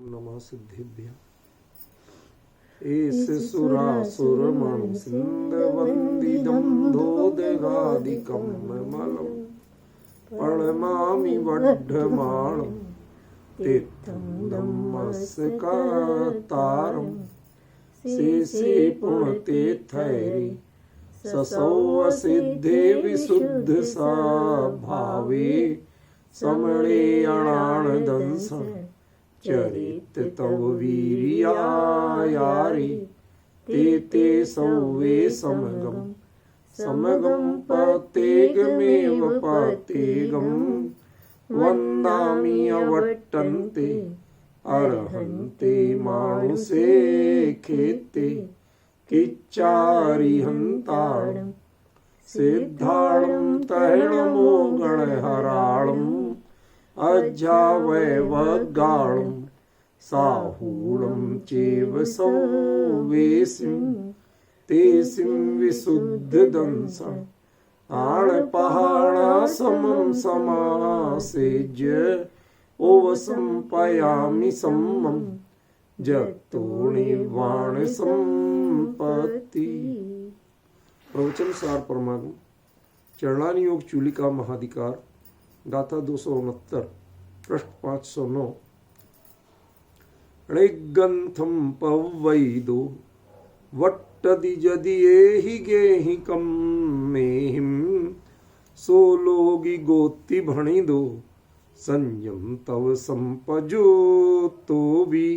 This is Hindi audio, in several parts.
नमः सिद्धिभ्य एस सुरासुरमणु सिन्धवन्दिदं दोदगादिकं मलं प्रणमामि वड्ढमाणं तीर्थं धम्मस्कर्तारं शेषे पुण्यतीर्थैरि ससौ सिद्धे विशुद्धसा भावे समणे अणानदंसं चरित तव वीर्यायारि ते सौवे समगं पतेगमेव पतेगं वन्दामि अवट्टन्ते अर्हन्ते मानुषे खेते किच्चारिहन्ताणं सिद्धाणं तैणमो गणहराणम् अज्जावैवगाणं साहूणं चैव सौवेसिं तेसिं विशुद्धदंसं आणपहाणासमं समासेज्य ओवसंपयामि सम्मं जतो निर्वाणसंपत्ति। प्रवचन सार परमागम चरणानि योग चूलिका महाधिकार गाथा 269 पृष्ठ 509। ऋग्गंथम पवैदो वट्टदि जदि एहि गेहि कम मेहिम सोलोगी गोति भणिदो संयम तव संपजो तो भी।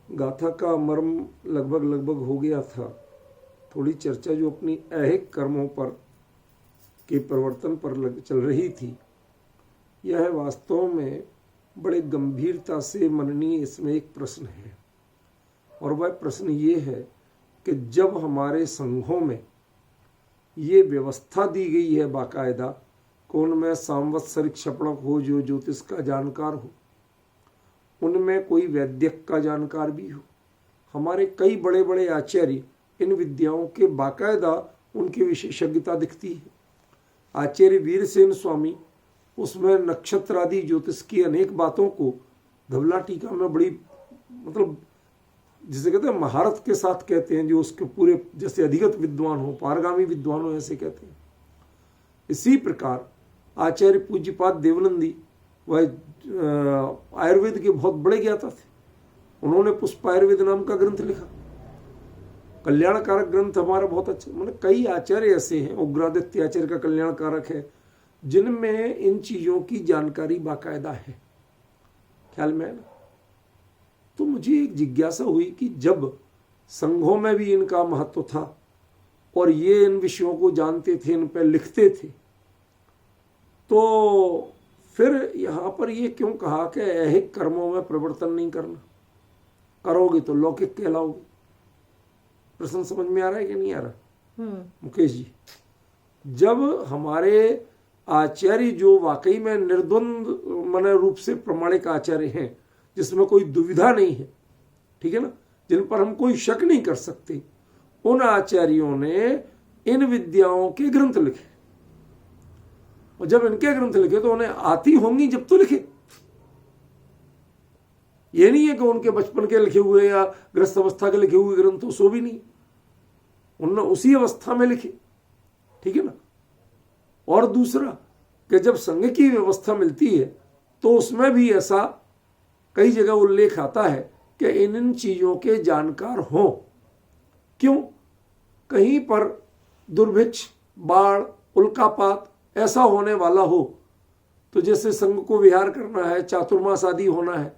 गाथा का मर्म लगभग हो गया था। थोड़ी चर्चा जो अपनी ऐहिक कर्मों पर के परिवर्तन पर चल रही थी, यह वास्तव में बड़े गंभीरता से मननीय। इसमें एक प्रश्न है और वह प्रश्न ये है कि जब हमारे संघों में ये व्यवस्था दी गई है बाकायदा, कौन में सांवत्सरिक क्षपणक हो जो ज्योतिष का जानकार हो, उनमें कोई वैद्यक का जानकार भी हो। हमारे कई बड़े बड़े आचार्य इन विद्याओं के बाकायदा उनकी विशेषज्ञता दिखती है। आचार्य वीरसेन स्वामी उसमें नक्षत्र आदि ज्योतिष की अनेक बातों को धवला टीका में बड़ी जिसे कहते हैं महारत के साथ कहते हैं, जो उसके पूरे जैसे अधिगत विद्वान हो, पारगामी विद्वान हो, ऐसे कहते हैं। इसी प्रकार आचार्य पूज्यपाद देवनंदी वह आयुर्वेद के बहुत बड़े ज्ञाता थे। उन्होंने पुष्पायुर्वेद नाम का ग्रंथ लिखा, कल्याणकारक ग्रंथ हमारा बहुत अच्छा। मतलब कई आचार्य ऐसे हैं, उग्रादित्य आचार्य का कल्याणकारक है, जिनमें इन चीजों की जानकारी बाकायदा है। ख्याल में है ना? तो मुझे एक जिज्ञासा हुई कि जब संघों में भी इनका महत्व था और ये इन विषयों को जानते थे, इन पर लिखते थे, तो फिर यहाँ पर ये क्यों कहा कि ऐहिक कर्मों में परिवर्तन नहीं करना, करोगे तो लौकिक कहलाओगे। प्रश्न समझ में आ रहा है कि नहीं आ रहा? मुकेश जी, जब हमारे आचार्य जो वाकई में निर्द्वंद मन रूप से प्रमाणिक आचार्य हैं, जिसमें कोई दुविधा नहीं है, ठीक है ना, जिन पर हम कोई शक नहीं कर सकते, उन आचार्यों ने इन विद्याओं के ग्रंथ लिखे। और जब इनके ग्रंथ लिखे तो उन्हें आती होंगी जब तो लिखे। ये नहीं है कि उनके बचपन के लिखे हुए या ग्रस्त अवस्था के लिखे हुए ग्रंथ, सो भी नहीं, उन्होंने उसी अवस्था में लिखे, ठीक है ना। और दूसरा कि जब संघ की व्यवस्था मिलती है तो उसमें भी ऐसा कई जगह उल्लेख आता है कि इन चीजों के जानकार हों। क्यों? कहीं पर दुर्भिक्ष, बाढ़, उल्कापात ऐसा होने वाला हो, तो जैसे संघ को विहार करना है, चातुर्मास आदि होना है,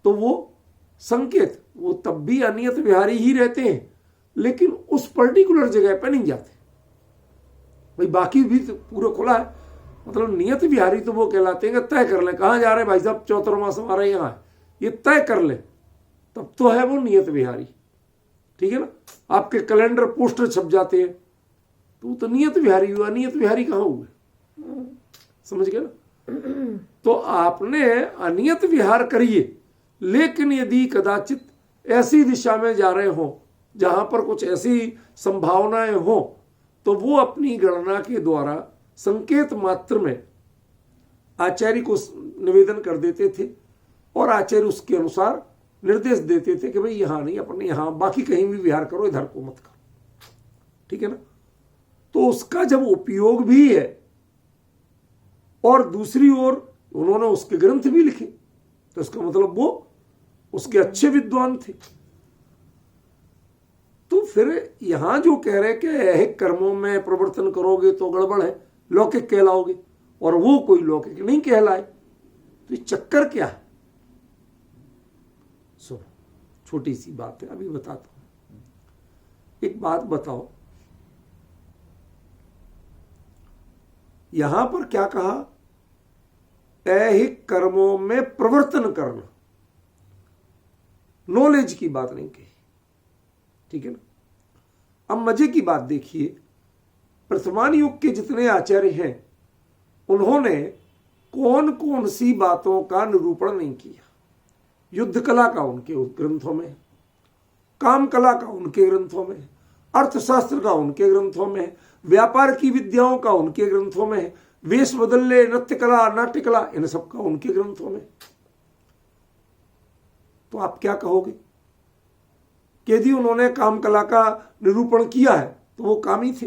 तो वो संकेत वो तब भी अनियत विहारी ही रहते हैं, लेकिन उस पर्टिकुलर जगह पे नहीं जाते। भाई बाकी भी तो पूरा खुला है, मतलब नियत विहारी तो वो कहलाते हैं। तय कर ले कहाँ जा रहे भाई साहब, चातुर्मास हमारा यहाँ है, ये तय कर ले, तब तो है वो नियत विहारी, ठीक है ना। आपके कैलेंडर पोस्टर छप जाते हैं तो तो नियत विहारी हुआ, नियत विहारी कहाँ हुए? समझ गए ना? तो आपने अनियत विहार करिए, लेकिन यदि कदाचित ऐसी दिशा में जा रहे हो जहां पर कुछ ऐसी संभावनाएं हो, तो वो अपनी गणना के द्वारा संकेत मात्र में आचार्य को निवेदन कर देते थे और आचार्य उसके अनुसार निर्देश देते थे कि भाई यहां नहीं, अपने यहां बाकी कहीं भी विहार करो, इधर को मत करो, ठीक है ना। तो उसका जब उपयोग भी है और दूसरी ओर उन्होंने उसके ग्रंथ भी लिखे, तो इसका मतलब वो उसके अच्छे विद्वान थे। तो फिर यहां जो कह रहे कि ऐहिक कर्मों में प्रवर्तन करोगे तो गड़बड़ है, लौकिक कहलाओगे, और वो कोई लौकिक नहीं कहलाए, तो ये चक्कर क्या है? सुनो, छोटी सी बात है, अभी बताता हूं। एक बात बताओ, यहां पर क्या कहा? ऐहिक कर्मों में प्रवर्तन करना, नॉलेज की बात नहीं कही, ठीक है ना। अब मजे की बात देखिए, वर्तमान युग के जितने आचार्य हैं उन्होंने कौन कौन सी बातों का निरूपण नहीं किया। युद्ध कला का उनके ग्रंथों में, काम कला का उनके ग्रंथों में, अर्थशास्त्र का उनके ग्रंथों में, व्यापार की विद्याओं का उनके ग्रंथों में, वेश बदलने, नृत्य कला, नाट्य कला, इन सब का उनके ग्रंथों में। तो आप क्या कहोगे कि यदि उन्होंने काम कला का निरूपण किया है तो वो कामी थे?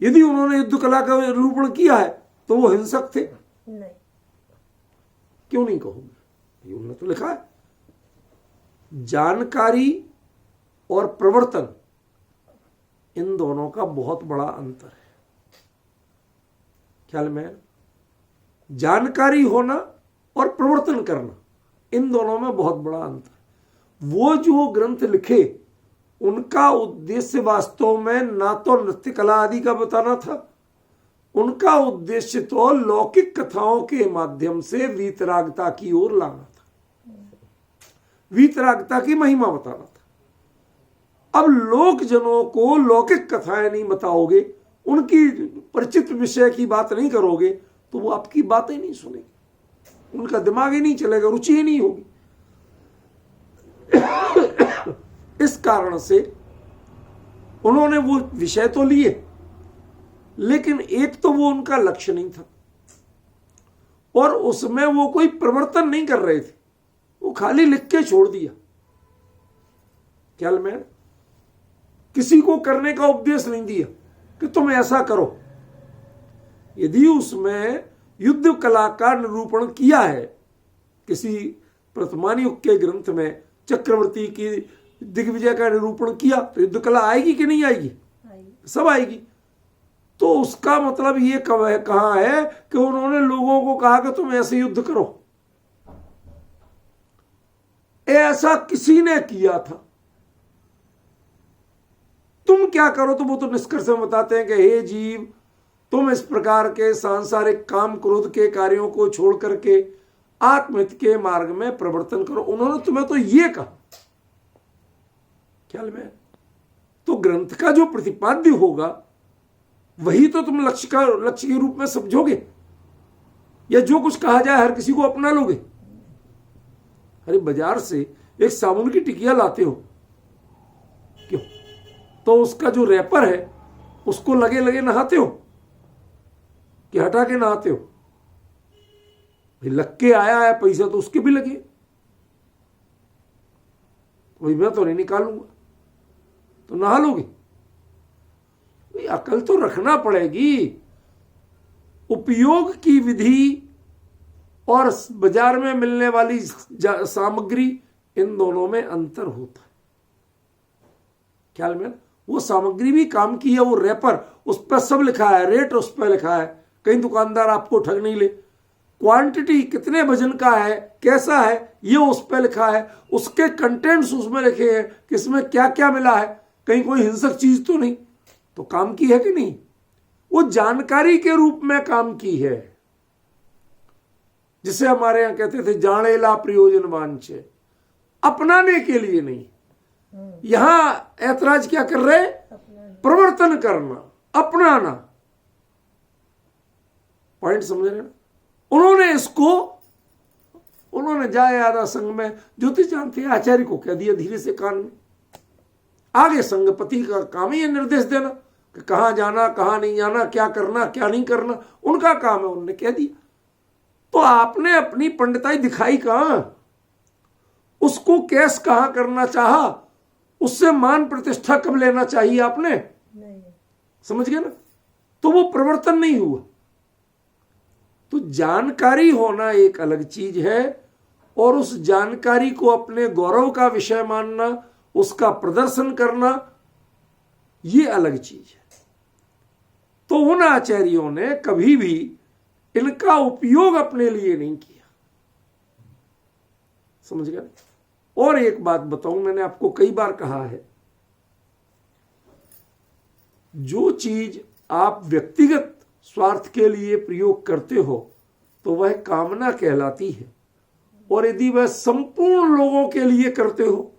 यदि उन्होंने युद्ध कला का निरूपण किया है तो वो हिंसक थे? नहीं। क्यों नहीं कहोगे? उन्होंने तो लिखा है, जानकारी और प्रवर्तन, इन दोनों का बहुत बड़ा अंतर है। ख्याल में? जानकारी होना और प्रवर्तन करना, इन दोनों में बहुत बड़ा अंतर। वो जो ग्रंथ लिखे उनका उद्देश्य वास्तव में ना तो नृत्य कला आदि का बताना था, उनका उद्देश्य तो लौकिक कथाओं के माध्यम से वीतरागता की ओर लाना था, वीतरागता की महिमा बताना था। अब लोक जनों को लौकिक कथाएं नहीं बताओगे, उनकी परिचित विषय की बात नहीं करोगे, तो वो आपकी बातें नहीं सुनेंगे, उनका दिमाग ही नहीं चलेगा, रुचि ही नहीं होगी। इस कारण से उन्होंने वो विषय तो लिए, लेकिन एक तो वो उनका लक्ष्य नहीं था और उसमें वो कोई प्रवर्तन नहीं कर रहे थे, वो खाली लिख के छोड़ दिया। ख्याल में? किसी को करने का उपदेश नहीं दिया कि तुम ऐसा करो। यदि उसमें युद्ध कला का निरूपण किया है, किसी वर्तमान युग के ग्रंथ में चक्रवर्ती की दिग्विजय का निरूपण किया, तो युद्ध कला आएगी कि नहीं आएगी? सब आएगी। तो उसका मतलब ये कहा है कि उन्होंने लोगों को कहा कि तुम ऐसे युद्ध करो। ऐसा किसी ने किया था? तुम क्या करो? तो वो तो निष्कर्ष में बताते हैं कि हे जीव, तुम इस प्रकार के सांसारिक काम क्रोध के कार्यों को छोड़ करके आत्महित के मार्ग में प्रवर्तन करो। उन्होंने तुम्हें तो ये कहा। ख्याल में? तो ग्रंथ का जो प्रतिपाद्य होगा वही तो तुम लक्ष्य के रूप में समझोगे, या जो कुछ कहा जाए हर किसी को अपना लोगे? अरे बाजार से एक साबुन की टिकिया लाते हो, क्यों? तो उसका जो रैपर है उसको लगे लगे नहाते हो कि हटा के नहाते हो? लग के आया है पैसा तो उसके भी लगे, वही मैं तो नहीं निकालूंगा, तो नहा लोगे? अकल तो रखना पड़ेगी। उपयोग की विधि और बाजार में मिलने वाली सामग्री, इन दोनों में अंतर होता है। ख्याल में? वो सामग्री भी काम की है, वो रैपर उस पर सब लिखा है, रेट उस पर लिखा है, कहीं दुकानदार आपको ठग नहीं ले। क्वांटिटी कितने वजन का है, कैसा है, ये उस पर लिखा है, उसके कंटेंट्स उसमें लिखे हैं, किसमें क्या क्या मिला है, कहीं कोई हिंसक चीज तो नहीं। तो काम की है कि नहीं? वो जानकारी के रूप में काम की है, जिसे हमारे यहां कहते थे जानेला प्रयोजन वांछे, अपनाने के लिए नहीं। यहां ऐतराज क्या कर रहे? प्रवर्तन करना, अपनाना। पॉइंट समझ रहे ना? उन्होंने जाए आधा संघ में ज्योतिष जानते आचार्य को कह दिया धीरे से कान में, आगे संघपति का काम ही है निर्देश देना, कि कहाँ जाना कहाँ नहीं जाना, क्या करना क्या नहीं करना, उनका काम है, उन्होंने कह दिया। तो आपने अपनी पंडिताई दिखाई कहाँ, उसको कैस कहाँ करना चाहा, उससे मान प्रतिष्ठा कब लेना चाहिए आपने, नहीं। समझ गए ना? तो वो प्रवर्तन नहीं हुआ। तो जानकारी होना एक अलग चीज है, और उस जानकारी को अपने गौरव का विषय मानना, उसका प्रदर्शन करना, ये अलग चीज है। तो उन आचार्यों ने कभी भी इनका उपयोग अपने लिए नहीं किया। समझ गए? और एक बात बताऊं, मैंने आपको कई बार कहा है, जो चीज आप व्यक्तिगत स्वार्थ के लिए प्रयोग करते हो तो वह कामना कहलाती है, और यदि वह संपूर्ण लोगों के लिए करते हो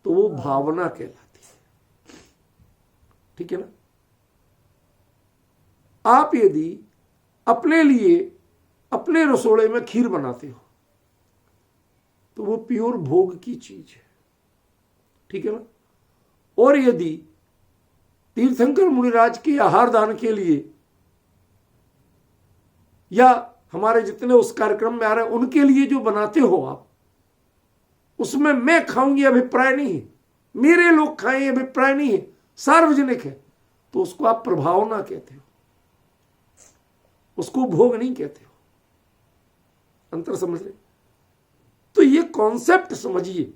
तो वो भावना कहलाती है। ठीक है ना? आप यदि अपने लिए अपने रसोड़े में खीर बनाते हो तो वो प्योर भोग की चीज है। ठीक है ना? और यदि तीर्थंकर मुनिराज के आहार दान के लिए या हमारे जितने उस कार्यक्रम में आ रहे हैं उनके लिए जो बनाते हो आप, उसमें मैं खाऊंगी अभिप्राय नहीं है, मेरे लोग खाएं अभिप्राय नहीं है, सार्वजनिक है, तो उसको आप प्रभावना कहते हो, उसको भोग नहीं कहते हो। अंतर समझ रहे? तो ये कॉन्सेप्ट समझिए,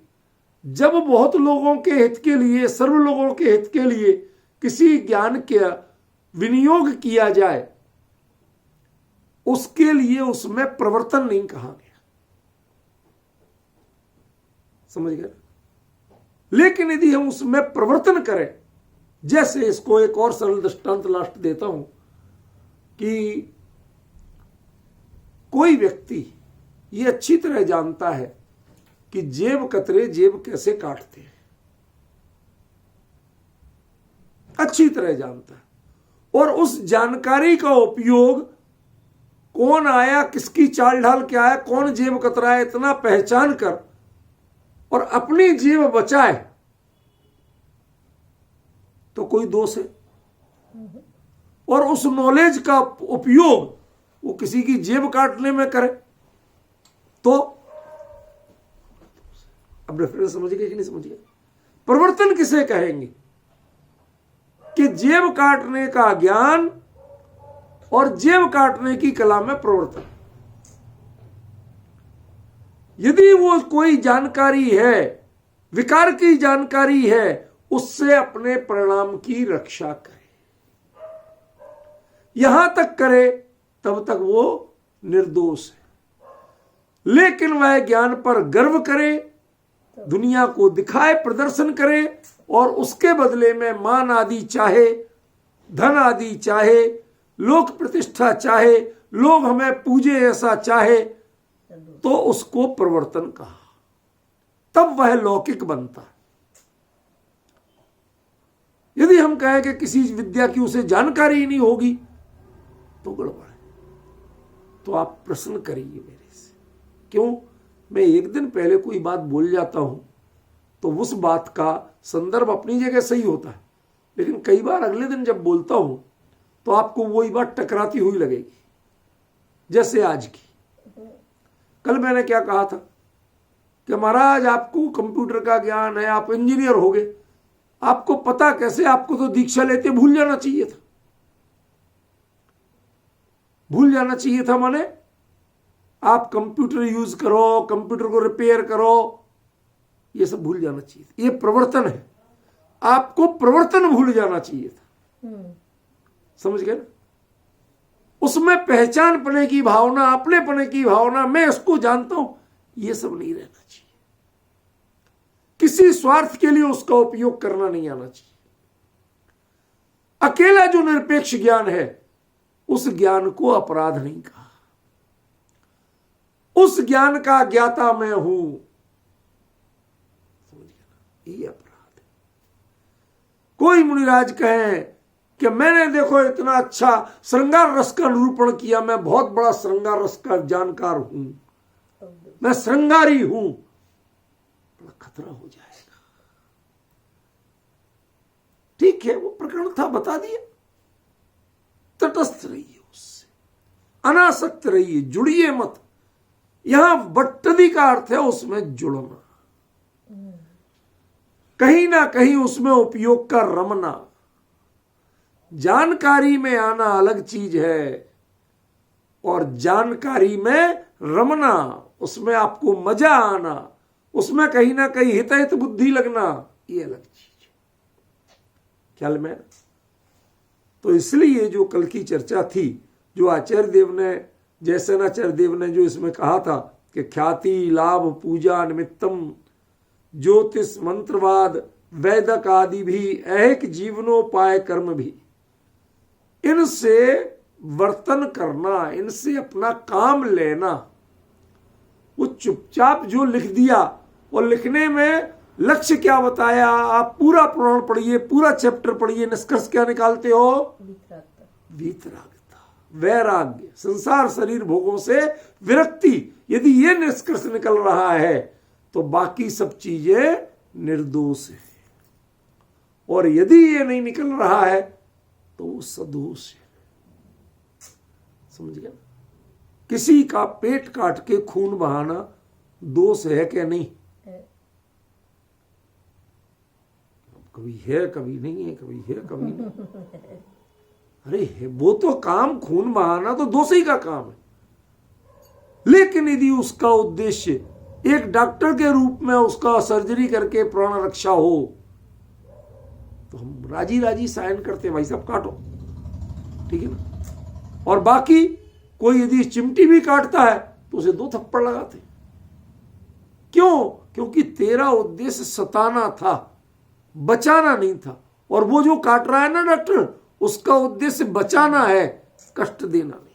जब बहुत लोगों के हित के लिए, सर्व लोगों के हित के लिए किसी ज्ञान का विनियोग किया जाए, उसके लिए उसमें प्रवर्तन नहीं कहा गया। समझ गए? लेकिन यदि हम उसमें प्रवर्तन करें, जैसे इसको एक और सरल दृष्टांत लास्ट देता हूं कि कोई व्यक्ति ये अच्छी तरह जानता है कि जेब कतरे जेब कैसे काटते हैं, अच्छी तरह जानता है, और उस जानकारी का उपयोग कौन आया, किसकी चाल ढाल क्या है, कौन जेब कतरा है, इतना पहचान कर और अपनी जेब बचाए तो कोई दोष है? और उस नॉलेज का उपयोग वो किसी की जेब काटने में करे तो, अब रेफरेंस समझ गए कि नहीं समझ गए? प्रवर्तन किसे कहेंगे? कि जेब काटने का ज्ञान और जेब काटने की कला में प्रवर्तन। यदि वो कोई जानकारी है, विकार की जानकारी है, उससे अपने परिणाम की रक्षा करे, यहां तक करे तब तक वो निर्दोष है। लेकिन वह ज्ञान पर गर्व करे, दुनिया को दिखाए, प्रदर्शन करे, और उसके बदले में मान आदि चाहे, धन आदि चाहे, लोक प्रतिष्ठा चाहे, लोग हमें पूजे ऐसा चाहे, तो उसको प्रवर्तन कहा। तब वह लौकिक बनता। यदि हम कहें कि किसी विद्या की उसे जानकारी ही नहीं होगी तो गड़बड़ है। तो आप प्रश्न करिए मेरे से, क्यों? मैं एक दिन पहले कोई बात बोल जाता हूं तो उस बात का संदर्भ अपनी जगह सही होता है, लेकिन कई बार अगले दिन जब बोलता हूं तो आपको वही बात टकराती हुई लगेगी। जैसे आज की, कल मैंने क्या कहा था कि महाराज आपको कंप्यूटर का ज्ञान है, आप इंजीनियर हो गए, आपको पता कैसे? आपको तो दीक्षा लेते भूल जाना चाहिए था। भूल जाना चाहिए था माने आप कंप्यूटर यूज करो, कंप्यूटर को रिपेयर करो, ये सब भूल जाना चाहिए। ये प्रवर्तन है, आपको प्रवर्तन भूल जाना चाहिए था। समझ गए ना? उसमें पहचान पने की भावना, अपने पने की भावना, मैं इसको जानता हूं, ये सब नहीं रहना चाहिए। किसी स्वार्थ के लिए उसका उपयोग करना नहीं आना चाहिए। अकेला जो निरपेक्ष ज्ञान है, उस ज्ञान को अपराध नहीं कहा। उस ज्ञान का ज्ञाता मैं हूं, समझ गया ना? ये अपराध है। कोई मुनिराज कहे कि मैंने देखो इतना अच्छा श्रृंगार रस का निरूपण किया, मैं बहुत बड़ा श्रृंगार रस का जानकार हूं, मैं श्रृंगारी हूं, बड़ा खतरा हो जाएगा। ठीक है, वो प्रकरण था, बता दिया, तटस्थ रहिए, उससे अनासक्त रहिए, जुड़िए मत। यहां बट्टदी का अर्थ है उसमें जुड़ना, कहीं ना कहीं उसमें उपयोग का रमना। जानकारी में आना अलग चीज है और जानकारी में रमना, उसमें आपको मजा आना, उसमें कहीं ना कहीं हित बुद्धि लगना, ये अलग चीज है। ख्याल में? तो इसलिए जो कल की चर्चा थी, जो आचार्य देव ने, जयसेनाचार्य देव ने जो इसमें कहा था कि ख्याति लाभ पूजा निमित्तम ज्योतिष मंत्रवाद वैदक आदि भी ऐहिक जीवनोपाय कर्म भी, इनसे वर्तन करना, इनसे अपना काम लेना। वो चुपचाप जो लिख दिया, और लिखने में लक्ष्य क्या बताया, आप पूरा पुराण पढ़िए, पूरा चैप्टर पढ़िए, निष्कर्ष क्या निकालते हो? वीतरागता, वैराग्य, संसार शरीर भोगों से विरक्ति। यदि ये निष्कर्ष निकल रहा है तो बाकी सब चीजें निर्दोष है, और यदि ये नहीं निकल रहा है तो वो सदोष है। समझ गया? किसी का पेट काट के खून बहाना दोष है क्या? नहीं, कभी है कभी नहीं है, कभी है कभी नहीं। अरे है, वो तो काम, खून बहाना तो दोष ही का काम है। लेकिन यदि उसका उद्देश्य एक डॉक्टर के रूप में उसका सर्जरी करके प्राण रक्षा हो तो हम राजी राजी साइन करते, भाई साहब काटो, ठीक है ना। और बाकी कोई यदि चिमटी भी काटता है तो उसे 2 थप्पड़ लगाते। क्यों? क्योंकि तेरा उद्देश्य सताना था, बचाना नहीं था। और वो जो काट रहा है ना डॉक्टर, उसका उद्देश्य बचाना है, कष्ट देना नहीं।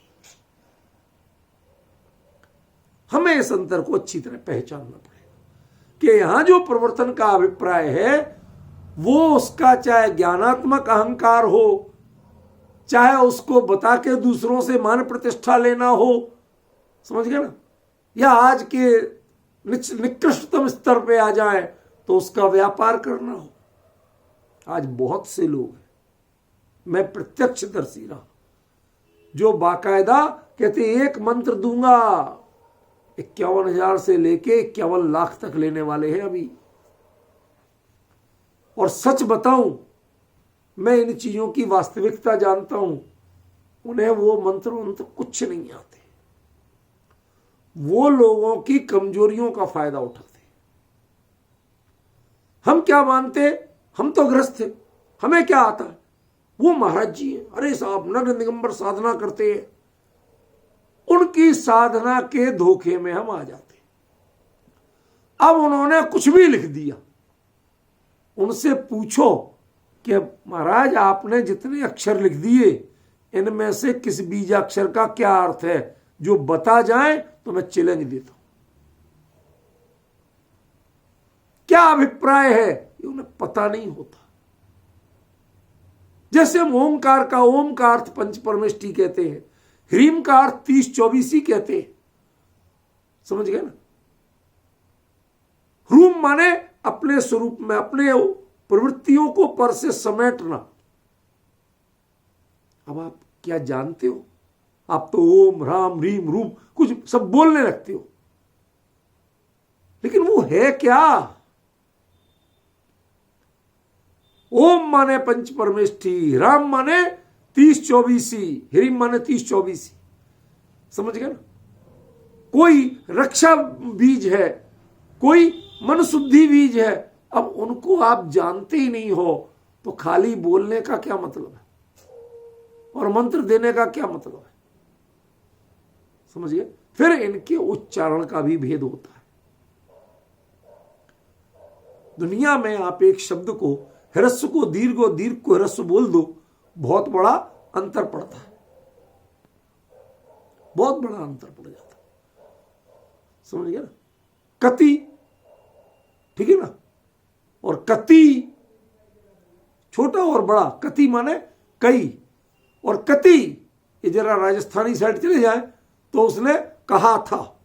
हमें इस अंतर को अच्छी तरह पहचानना पड़ेगा कि यहां जो प्रवर्तन का अभिप्राय है वो उसका चाहे ज्ञानात्मक अहंकार हो, चाहे उसको बता के दूसरों से मान प्रतिष्ठा लेना हो, समझ गए ना, या आज के निकृष्टतम स्तर पे आ जाए तो उसका व्यापार करना हो। आज बहुत से लोग हैं, मैं प्रत्यक्षदर्शी रहा, जो बाकायदा कहते एक मंत्र दूंगा 51,000 से लेके 51 लाख तक लेने वाले हैं अभी। और सच बताऊं, मैं इन चीजों की वास्तविकता जानता हूं, उन्हें वो मंत्र कुछ नहीं आते। वो लोगों की कमजोरियों का फायदा उठाते। हम क्या मानते, हम तो ग्रस्त थे, हमें क्या आता है, वो महाराज जी हैं, अरे साहब नग्न दिगंबर साधना करते हैं। उनकी साधना के धोखे में हम आ जाते। अब उन्होंने कुछ भी लिख दिया, उनसे पूछो कि महाराज आपने जितने अक्षर लिख दिए इनमें से किस बीजाक्षर का क्या अर्थ है, जो बता जाए तो मैं चैलेंज देता हूं। क्या अभिप्राय है ये उन्हें पता नहीं होता। जैसे हम ओमकार का ओम का अर्थ पंच परमेष्टि कहते हैं, ह्रीम का अर्थ 30-24 कहते हैं, समझ गए ना। ह्रूम माने अपने स्वरूप में अपने प्रवृत्तियों को पर से समेटना। अब आप क्या जानते हो, आप तो ओम राम रीम रूम कुछ सब बोलने लगते हो, लेकिन वो है क्या? ओम माने पंच परमेष्टि, राम माने 30-24, ह्रीम माने 30-24, समझ गए ना। कोई रक्षा बीज है, कोई मन शुद्धि बीज है। अब उनको आप जानते ही नहीं हो तो खाली बोलने का क्या मतलब है, और मंत्र देने का क्या मतलब है, समझिए। फिर इनके उच्चारण का भी भेद होता है। दुनिया में आप एक शब्द को ह्रस्व को दीर्घ और दीर्घ को ह्रस्व बोल दो, बहुत बड़ा अंतर पड़ता है, बहुत बड़ा अंतर पड़ जाता है, समझ गया ना। कति, ठीक है ना, और कति छोटा और बड़ा, कति माने कई, और कति ये जरा राजस्थानी साइड चले जाए तो उसने कहा था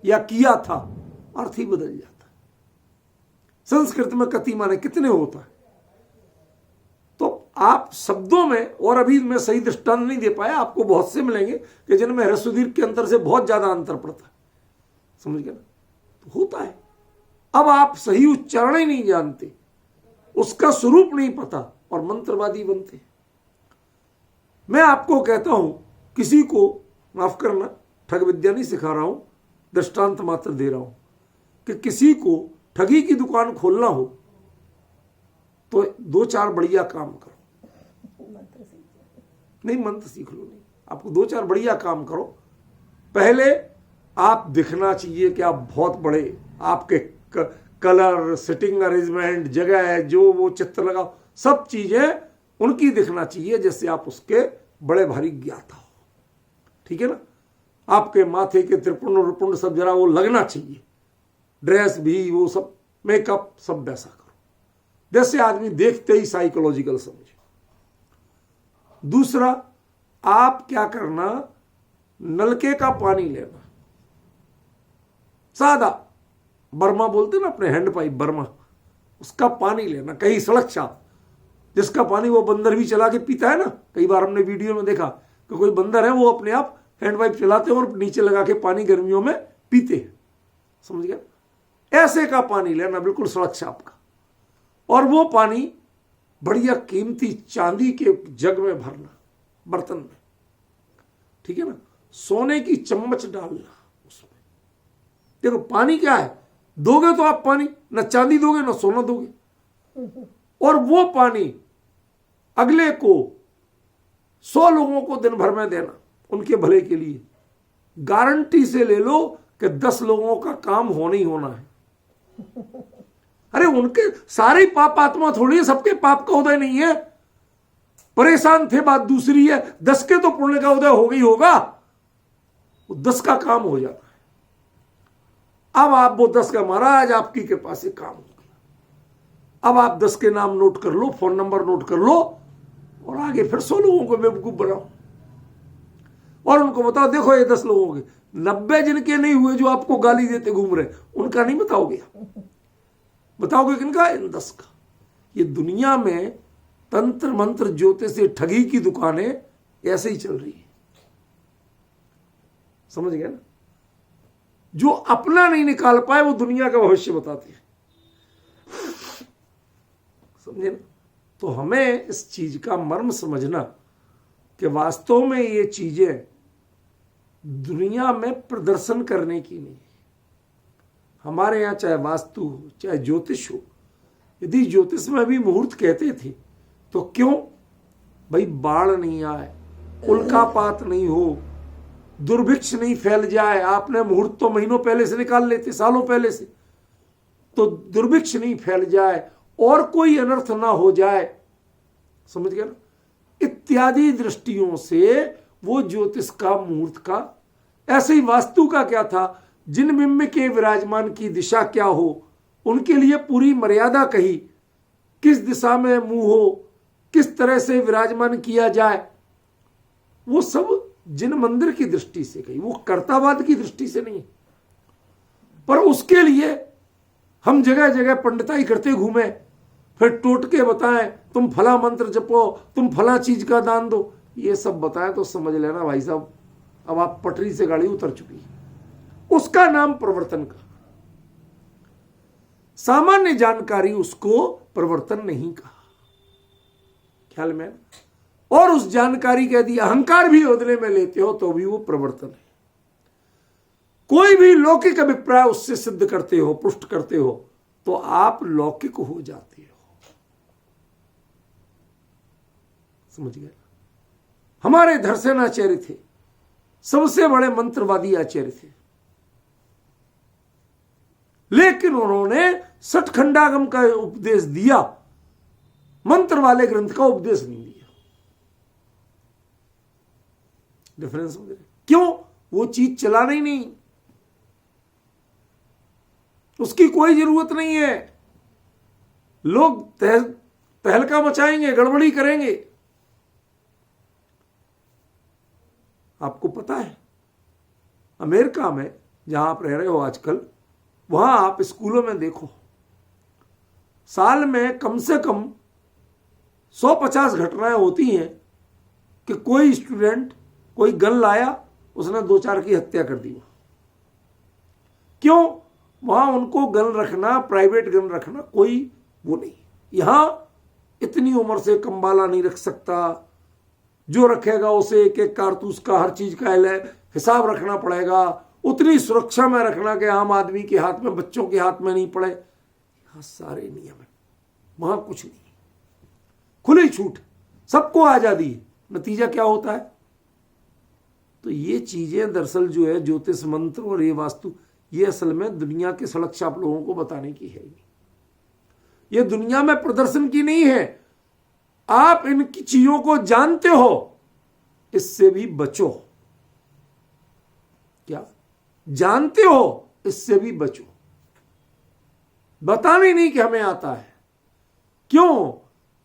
या किया था, अर्थ ही बदल जाता है। संस्कृत में कति माने कितने होता है। तो आप शब्दों में, और अभी मैं सही दृष्टांत नहीं दे पाया, आपको बहुत से मिलेंगे कि जिनमें ह्रस्व दीर्घ के अंतर से बहुत ज्यादा अंतर पड़ता है, समझ गए ना, तो होता है। अब आप सही उच्चारण ही नहीं जानते, उसका स्वरूप नहीं पता और मंत्रवादी बनते। मैं आपको कहता हूं, किसी को माफ करना, ठग विद्या नहीं सिखा रहा हूं, दृष्टांत मात्र दे रहा हूं कि किसी को ठगी की दुकान खोलना हो तो 2-4 बढ़िया काम करो। नहीं, मंत्र सीख लो, नहीं, आपको 2-4 बढ़िया काम करो। पहले आप दिखना चाहिए कि आप बहुत बड़े, आपके कलर, सिटिंग अरेंजमेंट, जगह है, जो वो चित्र लगाओ, सब चीजें उनकी दिखना चाहिए जैसे आप उसके बड़े भारी ज्ञाता हो, ठीक है ना। आपके माथे के त्रिपुंड रुपुंड सब जरा वो लगना चाहिए, ड्रेस भी, वो सब मेकअप सब वैसा करो जैसे आदमी देखते ही साइकोलॉजिकल समझे। दूसरा, आप क्या करना, नलके का पानी लेना, सादा बर्मा बोलते ना अपने, हैंड पाइप बर्मा, उसका पानी लेना, कहीं सड़क छाप, जिसका पानी वो बंदर भी चला के पीता है ना। कई बार हमने वीडियो में देखा कि कोई बंदर है वो अपने आप हैंड पाइप चलाते हैं और नीचे लगा के पानी गर्मियों में पीते हैं, समझ गया। ऐसे का पानी लेना, बिल्कुल सड़क छाप का, और वो पानी बढ़िया कीमती चांदी के जग में भरना, बर्तन में, ठीक है ना। सोने की चम्मच डालना उसमें। देखो पानी क्या है, दोगे तो आप पानी, न चांदी दोगे न सोना दोगे, और वो पानी अगले को 100 लोगों को दिन भर में देना, उनके भले के लिए। गारंटी से ले लो कि 10 लोगों का काम होना ही होना है। अरे उनके सारे पाप आत्मा थोड़ी है, सबके पाप का उदय नहीं है, परेशान थे बात दूसरी है, 10 के तो पुण्य का उदय हो गई होगा, वो 10 का काम हो जाता है। अब आप वो 10 का, महाराज आपकी कृपा से काम हो गया। अब आप 10 के नाम नोट कर लो, फोन नंबर नोट कर लो, और आगे फिर 100 लोगों को बेवकूफ बनाओ और उनको बताओ देखो ये 10 लोगों के, 90 जिनके नहीं हुए जो आपको गाली देते घूम रहे, उनका नहीं बताओगे, बताओगे किनका, इन 10 का। ये दुनिया में तंत्र मंत्र ज्योतिष से ठगी की दुकानें ऐसे ही चल रही है, समझ गए ना। जो अपना नहीं निकाल पाए वो दुनिया का भविष्य बताते हैं, समझे ना। तो हमें इस चीज का मर्म समझना कि वास्तव में ये चीजें दुनिया में प्रदर्शन करने की नहीं। हमारे यहाँ चाहे वास्तु हो चाहे ज्योतिष हो, यदि ज्योतिष में भी मुहूर्त कहते थे तो क्यों भाई, बाढ़ नहीं आए, उल्कापात नहीं हो, दुर्भिक्ष नहीं फैल जाए। आपने मुहूर्त तो महीनों पहले से निकाल लेते, सालों पहले से, तो दुर्भिक्ष नहीं फैल जाए और कोई अनर्थ ना हो जाए, समझ गए ना। इत्यादि दृष्टियों से वो ज्योतिष का, मुहूर्त का, ऐसे ही वास्तु का क्या था, जिन बिंब के विराजमान की दिशा क्या हो, उनके लिए पूरी मर्यादा कही, किस दिशा में मुंह हो, किस तरह से विराजमान किया जाए, वो सब जिन मंदिर की दृष्टि से कही, वो कर्तावाद की दृष्टि से नहीं। पर उसके लिए हम जगह जगह पंडिताई करते घूमे, फिर टोटके बताएं, तुम फला मंत्र जपो, तुम फला चीज का दान दो, ये सब बताएं तो समझ लेना भाई साहब अब आप पटरी से गाड़ी उतर चुकी है। उसका नाम प्रवर्तन का, सामान्य जानकारी उसको प्रवर्तन नहीं कहा, ख्याल में। और उस जानकारी के यदि अहंकार भी बदले में लेते हो तो भी वो प्रवर्तन है। कोई भी लौकिक अभिप्राय उससे सिद्ध करते हो, पुष्ट करते हो, तो आप लौकिक हो जाते हो, समझ गए। हमारे धरसेन आचार्य थे, सबसे बड़े मंत्रवादी आचार्य थे, लेकिन उन्होंने सठखंडागम का उपदेश दिया, मंत्र वाले ग्रंथ का उपदेश नहीं दिया। डिफरेंस समझ रहे? क्यों? वो चीज चलाना ही नहीं, उसकी कोई जरूरत नहीं है। लोग तहलका मचाएंगे, गड़बड़ी करेंगे। आपको पता है अमेरिका में जहां आप रह रहे हो आजकल, वहां आप स्कूलों में देखो, साल में कम से कम 150 घटनाएं होती हैं कि कोई स्टूडेंट कोई गन लाया, उसने 2-4 की हत्या कर दी। क्यों? वहां उनको गन रखना, प्राइवेट गन रखना कोई वो नहीं। यहां इतनी उम्र से कंबाला नहीं रख सकता, जो रखेगा उसे एक एक कारतूस का, हर चीज का हिसाब रखना पड़ेगा, उतनी सुरक्षा में रखना कि आम आदमी के हाथ में, बच्चों के हाथ में नहीं पड़े। यहां सारे नियम है, वहां कुछ नहीं, खुली छूट, सबको आजादी है। नतीजा क्या होता है? तो ये चीजें दरअसल जो है ज्योतिष मंत्र और ये वास्तु, ये असल में दुनिया के सड़क छाप लोगों को बताने की है। ये दुनिया में प्रदर्शन की नहीं है। आप इनकी चीजों को जानते हो, इससे भी बचो। क्या जानते हो? इससे भी बचो। बताने नहीं कि हमें आता है। क्यों?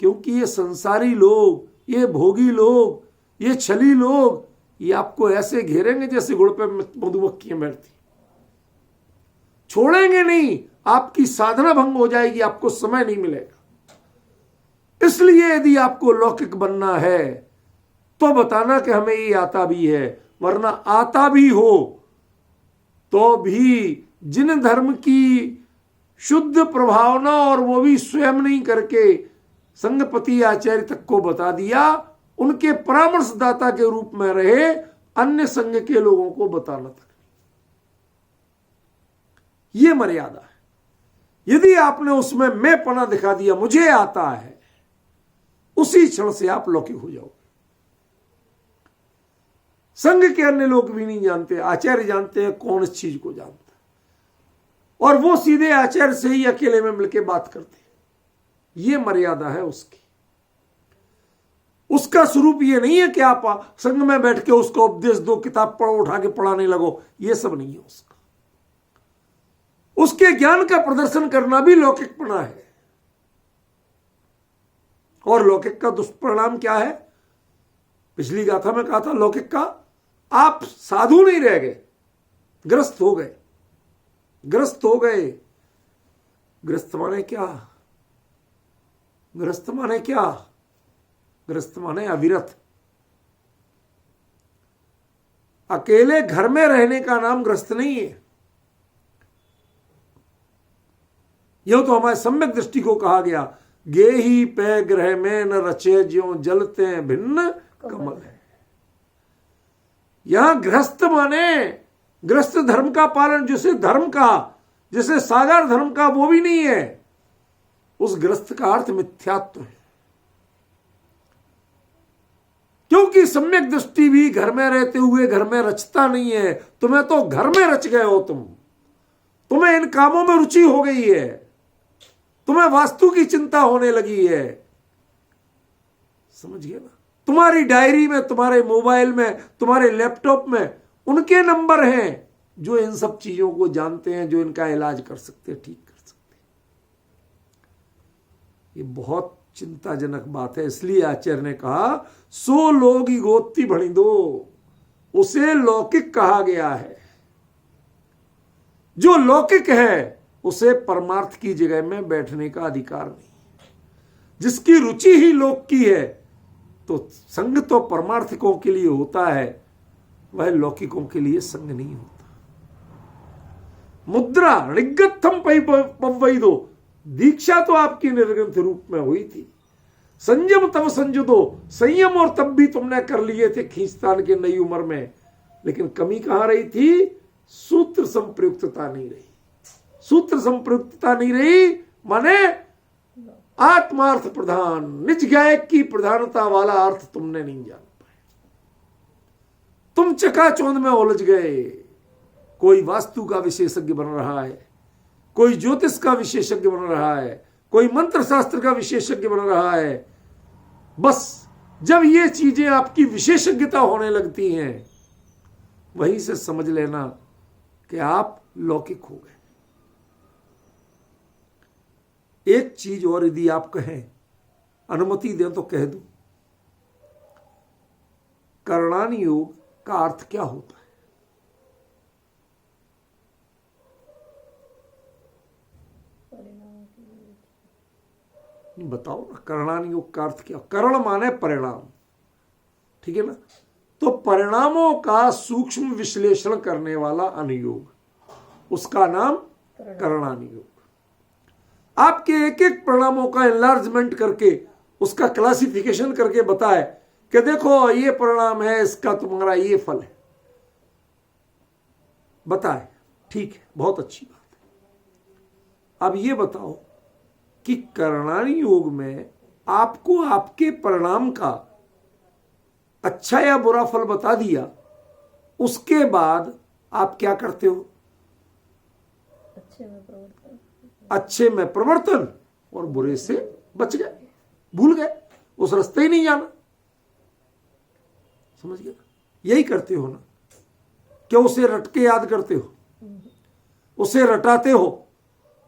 क्योंकि ये संसारी लोग, ये भोगी लोग, ये छली लोग, ये आपको ऐसे घेरेंगे जैसे गुड़ पे मधुमक्खियां बैठती, छोड़ेंगे नहीं। आपकी साधना भंग हो जाएगी, आपको समय नहीं मिलेगा। इसलिए यदि आपको लौकिक बनना है तो बताना कि हमें ये आता भी है, वरना आता भी हो तो भी जिन धर्म की शुद्ध प्रभावना और वो भी स्वयं नहीं करके संघपति आचार्य तक को बता दिया, उनके परामर्शदाता के रूप में रहे, अन्य संघ के लोगों को बताना तक। ये मर्यादा है। यदि आपने उसमें मैं पना दिखा दिया, मुझे आता है, उसी क्षण से आप लौकिक हो जाओगे। संघ के अन्य लोग भी नहीं जानते, आचार्य जानते हैं कौन इस चीज को जानता है, और वो सीधे आचार्य से ही अकेले में मिलकर बात करते हैं। ये मर्यादा है उसकी। उसका स्वरूप ये नहीं है कि आप संघ में बैठ के उसको उपदेश दो, किताब पढ़ो, उठा के पढ़ाने लगो, ये सब नहीं है उसका। उसके ज्ञान का प्रदर्शन करना भी लौकिकपना है। और लौकिक का दुष्परिणाम क्या है? पिछली गाथा में कहा था, लौकिक का आप साधु नहीं रह गए, ग्रस्त हो गए। ग्रस्त हो गए। ग्रस्त माने क्या? ग्रस्त माने क्या? ग्रस्त माने अविरत। अकेले घर में रहने का नाम ग्रस्त नहीं है। यह तो हमारे सम्यक दृष्टि को कहा गया, गे ही पे ग्रह में न रचे ज्यों जलते भिन्न कमल है। यहां गृहस्थ माने गृहस्थ धर्म का पालन, जिसे धर्म का, जिसे सागर धर्म का, वो भी नहीं है। उस गृहस्थ का अर्थ मिथ्यात्व है। क्योंकि सम्यक दृष्टि भी घर में रहते हुए घर में रचता नहीं है। तुम्हें तो घर में रच गए हो, तुम्हें इन कामों में रुचि हो गई है, तुम्हें वास्तु की चिंता होने लगी है। समझ गए ना? तुम्हारी डायरी में, तुम्हारे मोबाइल में, तुम्हारे लैपटॉप में उनके नंबर हैं जो इन सब चीजों को जानते हैं, जो इनका इलाज कर सकते हैं, ठीक कर सकते हैं। ये बहुत चिंताजनक बात है। इसलिए आचार्य ने कहा, सो लोग गोत्ती भणी दो, उसे लौकिक कहा गया है। जो लौकिक है उसे परमार्थ की जगह में बैठने का अधिकार नहीं। जिसकी रुचि ही लोक की है, तो संग तो परमार्थिकों के लिए होता है, वह लौकिकों के लिए संग नहीं होता। मुद्रा ऋग्गत्थम पवई दो, दीक्षा तो आपकी निर्ग्रंथ रूप में हुई थी। संयम तब संजुदो, संयम और तब भी तुमने कर लिए थे खींचतान के नई उम्र में, लेकिन कमी कहां रही थी? सूत्र संप्रयुक्तता नहीं रही। सूत्र संप्रयुक्तता नहीं रही माने आत्मार्थ प्रधान, निज गायक की प्रधानता वाला अर्थ तुमने नहीं जान पाए। तुम चकाचौंध में उलझ गए। कोई वास्तु का विशेषज्ञ बन रहा है, कोई ज्योतिष का विशेषज्ञ बन रहा है, कोई मंत्र शास्त्र का विशेषज्ञ बन रहा है। बस जब ये चीजें आपकी विशेषज्ञता होने लगती हैं, वहीं से समझ लेना कि आप लौकिक हो गए। एक चीज और यदि आप कहें, अनुमति दें तो कह दूं, करणान योग का अर्थ क्या होता है? बताओ ना, करणानि योग का अर्थ क्या? करण माने परिणाम, ठीक है ना। तो परिणामों का सूक्ष्म विश्लेषण करने वाला अनुयोग, उसका नाम करणानि योग। आपके एक एक परिणामों का एनलार्जमेंट करके, उसका क्लासिफिकेशन करके बताए कि देखो ये परिणाम है, इसका तुम्हारा ये फल है, बताए। ठीक है, बहुत अच्छी बात है। अब ये बताओ कि करणानि योग में आपको आपके परिणाम का अच्छा या बुरा फल बता दिया, उसके बाद आप क्या करते हो? अच्छे में प्रवर्तन और बुरे से बच गए, भूल गए, उस रास्ते ही नहीं जाना। समझ गए? यही करते हो ना, क्या उसे रट के याद करते हो, उसे रटाते हो,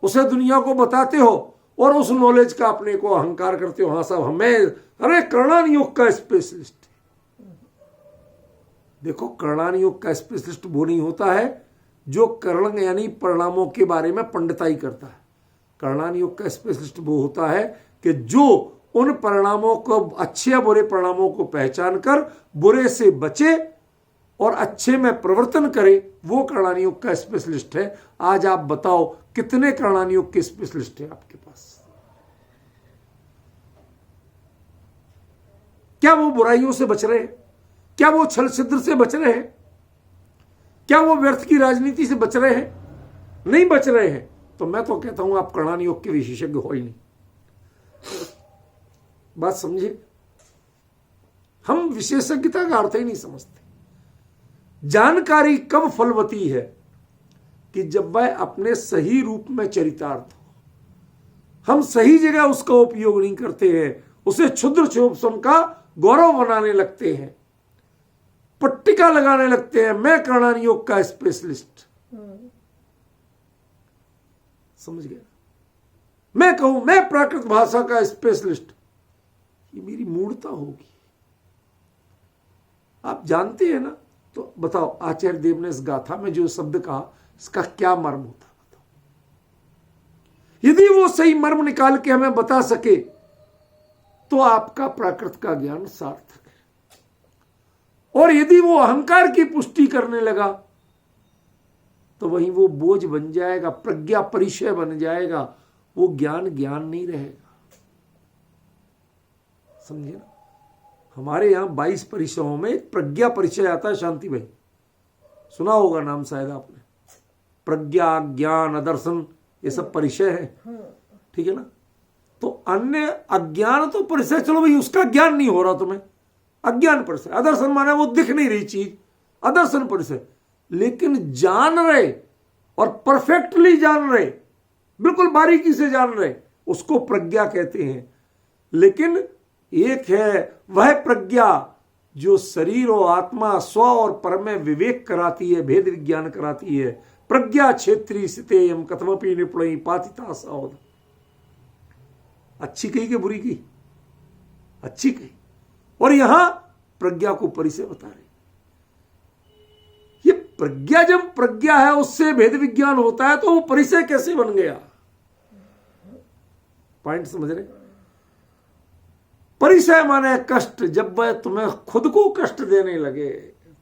उसे दुनिया को बताते हो और उस नॉलेज का अपने को अहंकार करते हो, हाँ साहब हमें, अरे करणानि योग का स्पेशलिस्ट। देखो, करणानि योग का स्पेशलिस्ट वो नहीं होता है जो करण यानी परिणामों के बारे में पंडिताई करता है। करणानि योग का स्पेशलिस्ट वो होता है कि जो उन परिणामों को, अच्छे या बुरे परिणामों को पहचान कर बुरे से बचे और अच्छे में प्रवर्तन करे, वो करणानि योग का स्पेशलिस्ट है। आज आप बताओ कितने करणानि योग के स्पेशलिस्ट है आपके पास? क्या वो बुराइयों से बच रहे हैं? क्या वो छल छिद्र से बच रहे हैं? क्या वो व्यर्थ की राजनीति से बच रहे हैं? नहीं बच रहे हैं। तो मैं तो कहता हूं आप करणानि योग के विशेषज्ञ हो ही नहीं। बात समझे? हम विशेषज्ञता का अर्थ ही नहीं समझते। जानकारी कब फलवती है कि जब वह अपने सही रूप में चरितार्थ हो। हम सही जगह उसका उपयोग नहीं करते हैं, उसे क्षुद्र क्षोभसम का गौरव बनाने लगते हैं, पट्टिका लगाने लगते हैं, मैं करणानि योग का स्पेशलिस्ट। समझ गया? मैं कहूं मैं प्राकृत भाषा का स्पेशलिस्ट, ये मेरी मूर्खता होगी। आप जानते हैं ना? तो बताओ, आचार्य देव ने इस गाथा में जो शब्द कहा, इसका क्या मर्म होता? बताओ। यदि वो सही मर्म निकाल के हमें बता सके तो आपका प्राकृत का ज्ञान सार्थक है। और यदि वो अहंकार की पुष्टि करने लगा तो वहीं वो बोझ बन जाएगा, प्रज्ञा परिचय बन जाएगा, वो ज्ञान ज्ञान नहीं रहेगा। समझे ना? हमारे यहां 22 परिचयों में एक प्रज्ञा परिचय आता है। शांति भाई, सुना होगा नाम शायद आपने। प्रज्ञा, ज्ञान, अदर्शन, ये सब परिचय है, ठीक है ना। तो अन्य अज्ञान तो परिचय, चलो भाई उसका ज्ञान नहीं हो रहा तुम्हें, अज्ञान परिचय। अदर्शन माने वो दिख नहीं रही चीज, अदर्शन परिचय। लेकिन जान रहे और परफेक्टली जान रहे, बिल्कुल बारीकी से जान रहे, उसको प्रज्ञा कहते हैं। लेकिन एक है वह प्रज्ञा जो शरीर और आत्मा, स्व और पर में विवेक कराती है, भेद विज्ञान कराती है। प्रज्ञा क्षेत्री स्थितेयम कथमपि निपुणई पातिता सावध। अच्छी कही कि बुरी की? अच्छी कही। और यहां प्रज्ञा को परिचय बता रहे। ये प्रज्ञा, जब प्रज्ञा है उससे भेद विज्ञान होता है, तो वो परिचय कैसे बन गया? पॉइंट समझ रहे? परिचय माने कष्ट। जब वह तुम्हें खुद को कष्ट देने लगे,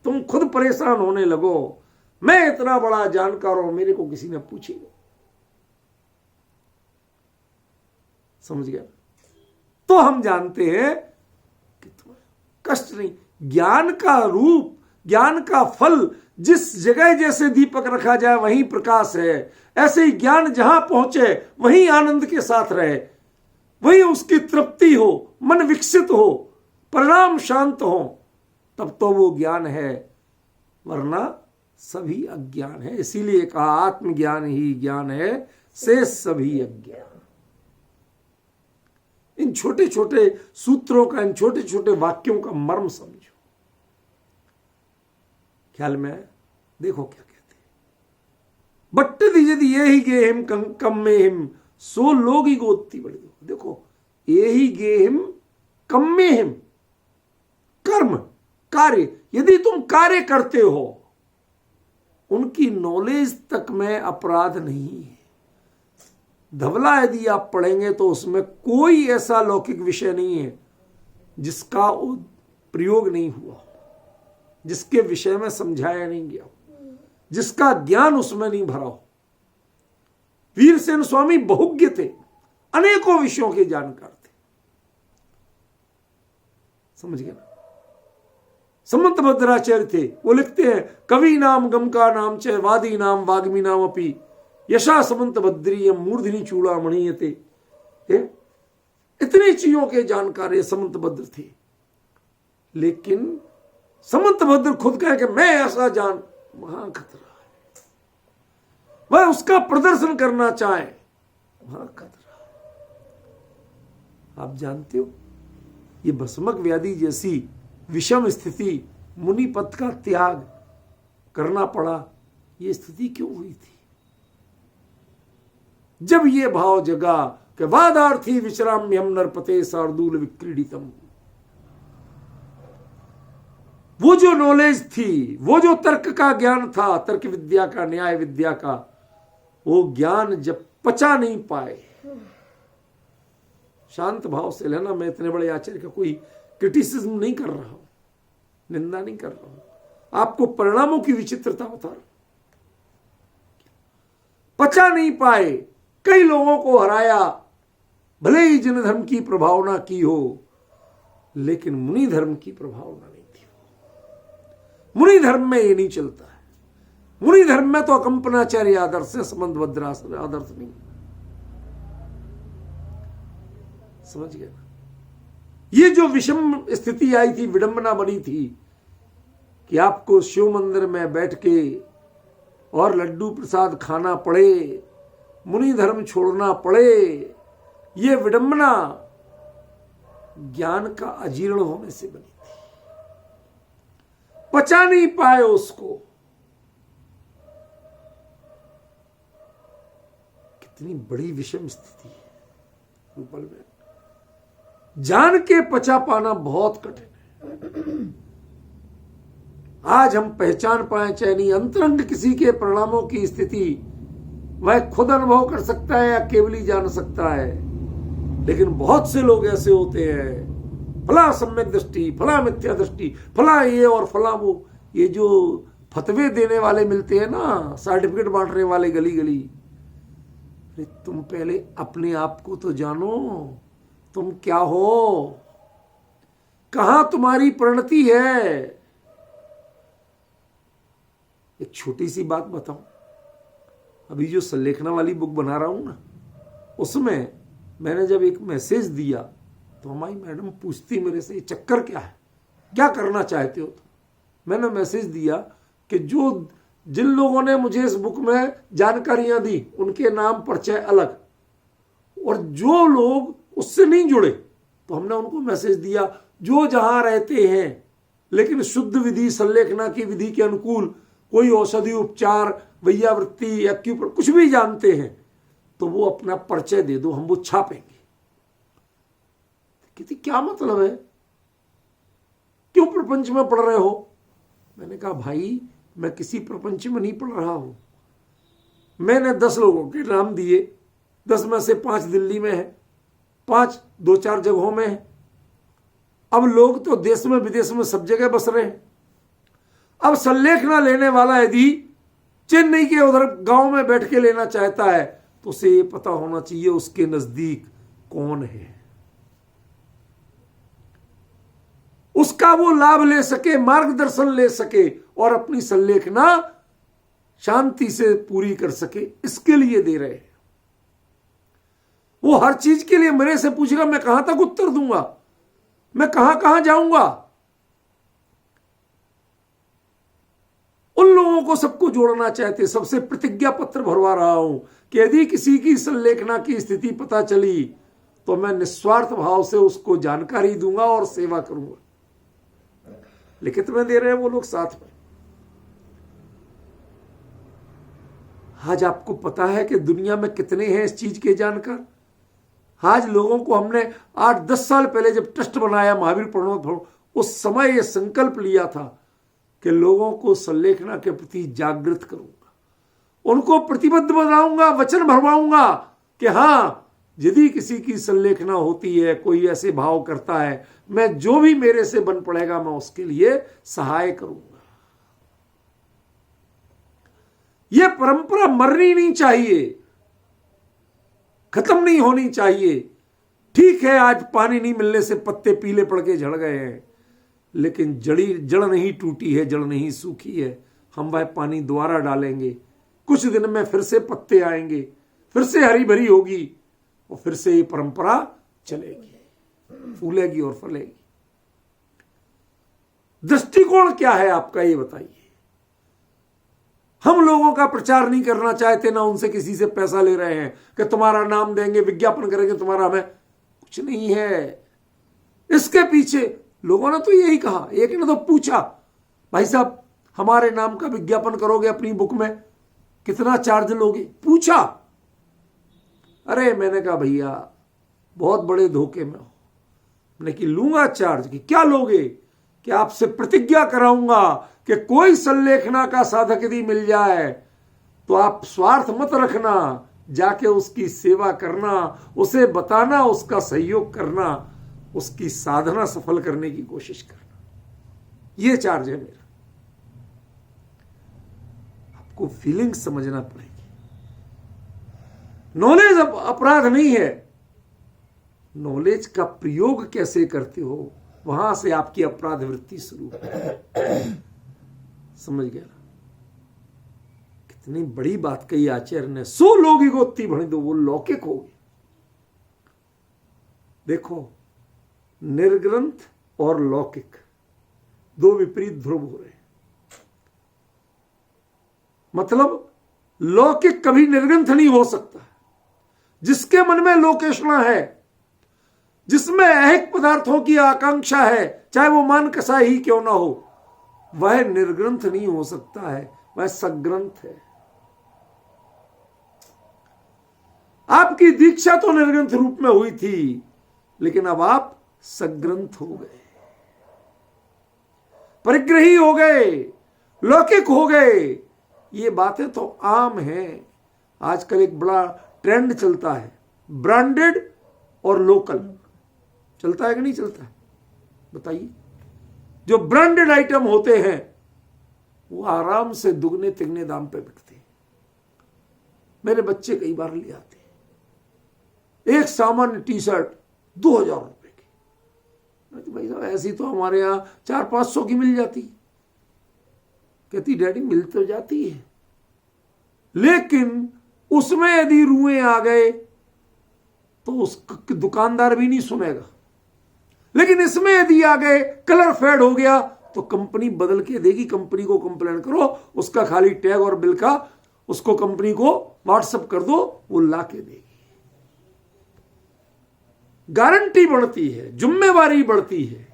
तुम खुद परेशान होने लगो, मैं इतना बड़ा जानकार हूं, मेरे को किसी ने पूछी नहीं। समझ गया? तो हम जानते हैं कि तुम्हें कष्ट नहीं। ज्ञान का रूप, ज्ञान का फल, जिस जगह जैसे दीपक रखा जाए वहीं प्रकाश है। ऐसे ही ज्ञान जहां पहुंचे वहीं आनंद के साथ रहे, वहीं उसकी तृप्ति हो, मन विकसित हो, परिणाम शांत हो, तब तो वो ज्ञान है, वरना सभी अज्ञान है। इसीलिए कहा आत्मज्ञान ही ज्ञान है, शेष सभी अज्ञान। इन छोटे छोटे सूत्रों का, इन छोटे छोटे वाक्यों का मर्म समझो। ख्याल में देखो क्या कहते हैं। बट्ट यदि ये ही गे हिम कम में हिम सो लोग ही गोत्ती बड़े। देखो, ये ही गे हिम कम में हिम, कर्म कार्य, यदि तुम कार्य करते हो, उनकी नॉलेज तक में अपराध नहीं है। धवला यदि आप पढ़ेंगे तो उसमें कोई ऐसा लौकिक विषय नहीं है जिसका प्रयोग नहीं हुआ, जिसके विषय में समझाया नहीं गया, जिसका ज्ञान उसमें नहीं भरा हो। वीरसेन स्वामी बहुज्ञ थे, अनेकों विषयों के जानकार थे। समझ गए ना? समंत भद्राचार्य थे, वो लिखते हैं कवि नाम गम का नाम च वादी नाम वाग्मी नाम अपी यशा समंत भद्रीय मूर्धनि चूड़ामणीयते। इतनी चीजों के जानकार ये समंत भद्र थे, लेकिन समंत भद्र खुद कहे कि मैं ऐसा जान, वहां खतरा है। वह उसका प्रदर्शन करना चाहे, वहां खतरा है। आप जानते हो ये भस्मक व्याधि जैसी विषम स्थिति, मुनि पद का त्याग करना पड़ा, ये स्थिति क्यों हुई थी? जब ये भाव जगा कि वादार्थी विश्राम्यम नरपते शार्दूल विक्रीडितम, वो जो नॉलेज थी, वो जो तर्क का ज्ञान था, तर्क विद्या का, न्याय विद्या का, वो ज्ञान जब पचा नहीं पाए, शांत भाव से लेना, मैं इतने बड़े आचार्य का कोई क्रिटिसिज्म नहीं कर रहा हूं, निंदा नहीं कर रहा हूं, आपको परिणामों की विचित्रता बता रहा हूं। पचा नहीं पाए, कई लोगों को हराया, भले ही जन धर्म की प्रभावना की हो, लेकिन मुनि धर्म की प्रभावना नहीं थी। मुनि धर्म में ये नहीं चलता है। मुनि धर्म में तो अकंपनाचार्य आदर्श है, संबंध भद्रास आदर्श नहीं। समझ गए ना? ये जो विषम स्थिति आई थी, विडंबना बनी थी कि आपको शिव मंदिर में बैठ के और लड्डू प्रसाद खाना पड़े, मुनि धर्म छोड़ना पड़े, ये विडंबना ज्ञान का अजीर्ण होने से बनी थी। पचा नहीं पाए उसको। कितनी बड़ी विषम स्थिति है रूपल में, जान के पचा पाना बहुत कठिन है। आज हम पहचान पाए चाहे नहीं, अंतरंग किसी के परिणामों की स्थिति वह खुद अनुभव कर सकता है या केवल ही जान सकता है, लेकिन बहुत से लोग ऐसे होते हैं, फला सम्यक दृष्टि, फला मिथ्या दृष्टि, फला ये और फला वो, ये जो फतवे देने वाले मिलते हैं ना, सर्टिफिकेट बांटने वाले गली गली, तुम पहले अपने आप को तो जानो, तुम क्या हो, कहां तुम्हारी परिणति है। एक छोटी सी बात बताऊं, अभी जो संलेखना वाली बुक बना रहा हूं ना, उसमें मैंने जब एक मैसेज दिया तो हमारी मैडम पूछती मेरे से, ये चक्कर क्या है, क्या करना चाहते हो? तो मैंने मैसेज दिया कि जो जिन लोगों ने मुझे इस बुक में जानकारियां दी उनके नाम परिचय अलग, और जो लोग उससे नहीं जुड़े तो हमने उनको मैसेज दिया, जो जहां रहते हैं लेकिन शुद्ध विधि संलेखना की विधि के अनुकूल कोई औषधि उपचार, वैयावृत्ति या क्यों कुछ भी जानते हैं, तो वो अपना परिचय दे दो, हम वो छापेंगे। कहती क्या मतलब है, क्यों प्रपंच में पढ़ रहे हो? मैंने कहा भाई मैं किसी प्रपंच में नहीं पढ़ रहा हूं, मैंने 10 लोगों के नाम दिए, 10 में से 5 दिल्ली में है, 5 2-4 जगहों में है। अब लोग तो देश में विदेश में सब जगह बस रहे हैं। अब संलेखना लेने वाला यदि चेन्नई के उधर गांव में बैठ के लेना चाहता है तो उसे ये पता होना चाहिए उसके नजदीक कौन है, उसका वो लाभ ले सके, मार्गदर्शन ले सके और अपनी संलेखना शांति से पूरी कर सके, इसके लिए दे रहे हैं। वो हर चीज के लिए मेरे से पूछेगा, मैं कहां तक उत्तर दूंगा, मैं कहां कहां जाऊंगा। उन लोगों को सबको जोड़ना चाहते, सबसे प्रतिज्ञा पत्र भरवा रहा हूं कि यदि किसी की संलेखना की स्थिति पता चली तो मैं निस्वार्थ भाव से उसको जानकारी दूंगा और सेवा करूंगा। लिखित में दे रहे हैं वो लोग साथ में। आज आपको पता है कि दुनिया में कितने हैं इस चीज के जानकार। आज लोगों को हमने 8-10 साल पहले जब ट्रस्ट बनाया महावीर प्रणव, उस समय यह संकल्प लिया था कि लोगों को संलेखना के प्रति जागृत करूंगा, उनको प्रतिबद्ध बनाऊंगा, वचन भरवाऊंगा कि हाँ, यदि किसी की संलेखना होती है, कोई ऐसे भाव करता है, मैं जो भी मेरे से बन पड़ेगा मैं उसके लिए सहाय करूंगा। यह परंपरा मरनी नहीं चाहिए, खत्म नहीं होनी चाहिए। ठीक है, आज पानी नहीं मिलने से पत्ते पीले पड़ के झड़ गए हैं, लेकिन जड़ नहीं टूटी है, जड़ नहीं सूखी है। हम वह पानी दोबारा डालेंगे, कुछ दिन में फिर से पत्ते आएंगे, फिर से हरी भरी होगी और फिर से ये परंपरा चलेगी, फूलेगी और फलेगी। दृष्टिकोण क्या है आपका, ये बताइए। हम लोगों का प्रचार नहीं करना चाहते, ना उनसे किसी से पैसा ले रहे हैं कि तुम्हारा नाम देंगे, विज्ञापन करेंगे तुम्हारा। हमें कुछ नहीं है इसके पीछे। लोगों ने तो यही कहा, एक ने तो पूछा, भाई साहब हमारे नाम का विज्ञापन करोगे अपनी बुक में, कितना चार्ज लोगे? पूछा। अरे मैंने कहा भैया बहुत बड़े धोखे में हो। मैंने कि लूंगा चार्ज, कि क्या लोगे? कि आपसे प्रतिज्ञा कराऊंगा कि कोई संलेखना का साधक यदि मिल जाए तो आप स्वार्थ मत रखना, जाके उसकी सेवा करना, उसे बताना, उसका सहयोग करना, उसकी साधना सफल करने की कोशिश करना। यह चार्ज है मेरा। आपको फीलिंग समझना पड़ेगी। नॉलेज अपराध नहीं है, नॉलेज का प्रयोग कैसे करते हो, वहां से आपकी अपराध वृत्ति शुरू है। समझ गया ना? कितनी बड़ी बात कही आचार्य ने। 100 लोग गोत्ती भणी दो, वो लौकिक हो गए। देखो, निर्ग्रंथ और लौकिक दो विपरीत ध्रुव हो रहे हैं। मतलब लौकिक कभी निर्ग्रंथ नहीं हो सकता। जिसके मन में लोकेशना है, जिसमें ऐहिक पदार्थों की आकांक्षा है, चाहे वो मान कसा ही क्यों ना हो, वह निर्ग्रंथ नहीं हो सकता है, वह सग्रंथ है। आपकी दीक्षा तो निर्ग्रंथ रूप में हुई थी, लेकिन अब आप सग्रंथ हो गए, परिग्रही हो गए, लौकिक हो गए। ये बातें तो आम हैं। आजकल एक बड़ा ट्रेंड चलता है, ब्रांडेड और लोकल। चलता है कि नहीं चलता है? बताइए। जो ब्रांडेड आइटम होते हैं वो आराम से दुगने तिगने दाम पे बिकते हैं। मेरे बच्चे कई बार ले आते हैं एक सामान्य टी शर्ट 2000 रुपए की। तो भाई साहब ऐसी तो हमारे यहां 400-500 की मिल जाती। कहती डैडी मिल तो जाती है, लेकिन उसमें यदि रुएं आ गए तो उस दुकानदार भी नहीं सुनेगा। लेकिन इसमें यदि आ गए, कलर फेड हो गया, तो कंपनी बदल के देगी। कंपनी को कंप्लेन करो, उसका खाली टैग और बिल का उसको कंपनी को व्हाट्सएप कर दो, वो ला के देगी। गारंटी बढ़ती है, जिम्मेवारी बढ़ती है।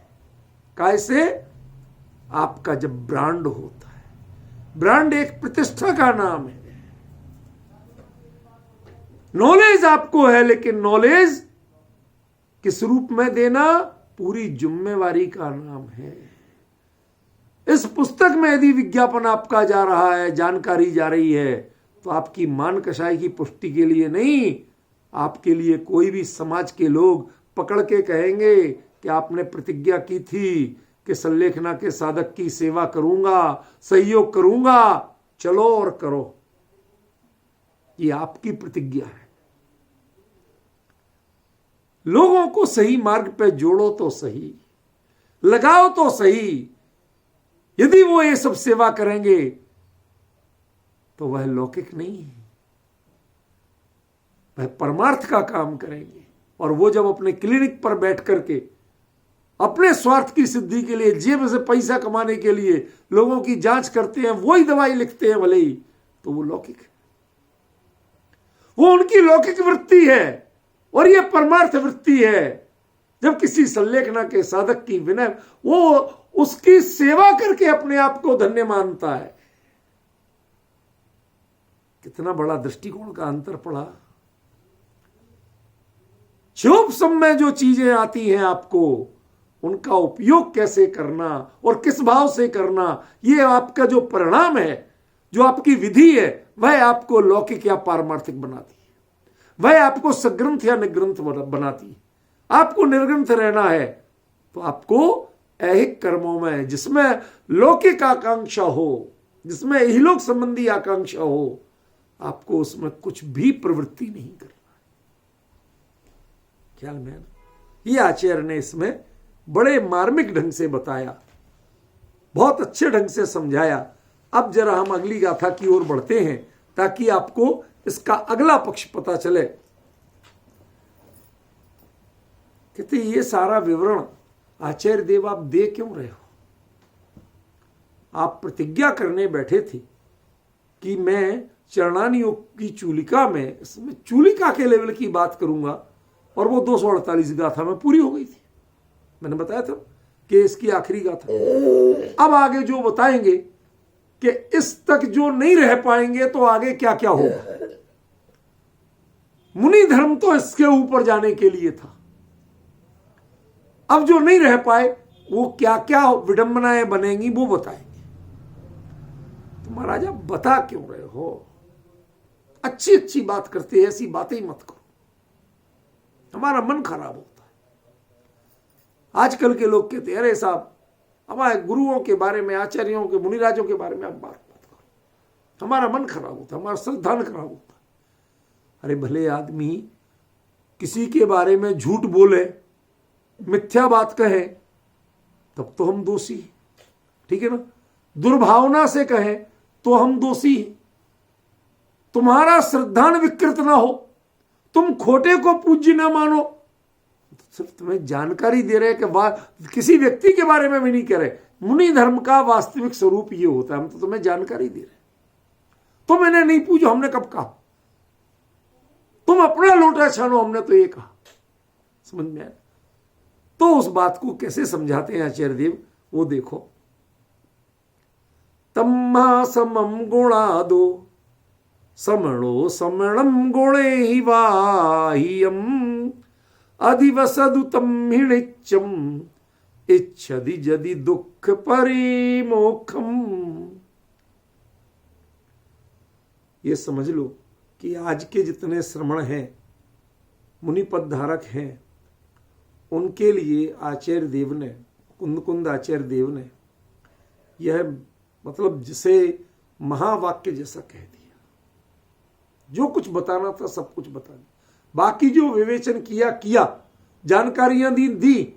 कैसे? आपका जब ब्रांड होता है। ब्रांड एक प्रतिष्ठा का नाम है। नॉलेज आपको है, लेकिन नॉलेज किस रूप में देना, पूरी जिम्मेवारी का नाम है। इस पुस्तक में यदि विज्ञापन आपका जा रहा है, जानकारी जा रही है, तो आपकी मान कसाई की पुष्टि के लिए नहीं, आपके लिए कोई भी समाज के लोग पकड़ के कहेंगे कि आपने प्रतिज्ञा की थी कि संलेखना के साधक की सेवा करूंगा, सहयोग करूंगा, चलो और करो। ये आपकी प्रतिज्ञा है। लोगों को सही मार्ग पे जोड़ो तो सही, लगाओ तो सही। यदि वो ये सब सेवा करेंगे तो वह लौकिक नहीं है, वह परमार्थ का काम करेंगे। और वो जब अपने क्लिनिक पर बैठ करके अपने स्वार्थ की सिद्धि के लिए, जेब से पैसा कमाने के लिए लोगों की जांच करते हैं, वही दवाई लिखते हैं भले ही, तो वो लौकिक है। वो उनकी लौकिक वृत्ति है और ये परमार्थ वृत्ति है। जब किसी संलेखना के साधक की विनय, वो उसकी सेवा करके अपने आप को धन्य मानता है। कितना बड़ा दृष्टिकोण का अंतर पड़ा। शुभ समय जो चीजें आती हैं आपको, उनका उपयोग कैसे करना और किस भाव से करना, ये आपका जो परिणाम है, जो आपकी विधि है, वह आपको लौकिक या पारमार्थिक बनाती है। वह आपको सग्रंथ या निग्रंथ बनाती है। आपको निर्ग्रंथ रहना है तो आपको ऐहिक कर्मों में, जिसमें लौकिक आकांक्षा हो, जिसमें इहलोक संबंधी आकांक्षा हो, आपको उसमें कुछ भी प्रवृत्ति नहीं करना। ख्याल में आना? ये आचार्य ने इसमें बड़े मार्मिक ढंग से बताया, बहुत अच्छे ढंग से समझाया। अब जरा हम अगली गाथा की ओर बढ़ते हैं ताकि आपको इसका अगला पक्ष पता चले। कहते ये सारा विवरण आचार्य देव आप दे क्यों रहे हो? आप प्रतिज्ञा करने बैठे थे कि मैं चरणानियों की चूलिका में, इसमें चूलिका के लेवल की बात करूंगा, और वो 248 गाथा में पूरी हो गई थी। मैंने बताया था कि इसकी आखिरी गाथा। अब आगे जो बताएंगे कि इस तक जो नहीं रह पाएंगे तो आगे क्या क्या होगा। मुनि धर्म तो इसके ऊपर जाने के लिए था, अब जो नहीं रह पाए वो क्या क्या विडंबनाएं बनेंगी वो बताएंगे। तो महाराजा बता क्यों रहे हो? अच्छी अच्छी बात करते हैं, ऐसी बातें ही मत करो, हमारा मन खराब होता है। आजकल के लोग कहते हैं अरे साहब हमारे गुरुओं के बारे में, आचार्यों के, मुनिराजों के बारे में आप बात मत करो, हमारा मन खराब होता है, हमारा श्रद्धा खराब होता है। अरे भले आदमी किसी के बारे में झूठ बोले, मिथ्या बात कहे, तब तो हम दोषी हैं, ठीक है ना। दुर्भावना से कहें तो हम दोषी हैं। तुम्हारा श्रद्धान विकृत ना हो, तुम खोटे को पूज्य ना मानो, सिर्फ तुम्हें जानकारी दे रहे कि किसी व्यक्ति के बारे में भी नहीं कह रहे। मुनि धर्म का वास्तविक स्वरूप ये होता है, हम तो तुम्हें जानकारी दे रहे। तुम इन्हें नहीं पूजो, हमने कब कहा? तुम अपना लोटा छानो, हमने तो ये कहा। समझ में आया? तो उस बात को कैसे समझाते हैं आचार्य देव, वो देखो। तम्मा समम गुणादो समणो समणम गुणे ही वाह्यम अधिवसदुतम हिणिच्चम इच्छदि जदि दुख परिमोखम। ये समझ लो कि आज के जितने श्रमण हैं, मुनिपद धारक हैं, उनके लिए आचार्य देव ने, कुंद आचार्य देव ने यह मतलब जिसे महावाक्य जैसा कह दिया। जो कुछ बताना था सब कुछ बता दिया, बाकी जो विवेचन किया, जानकारियां दी,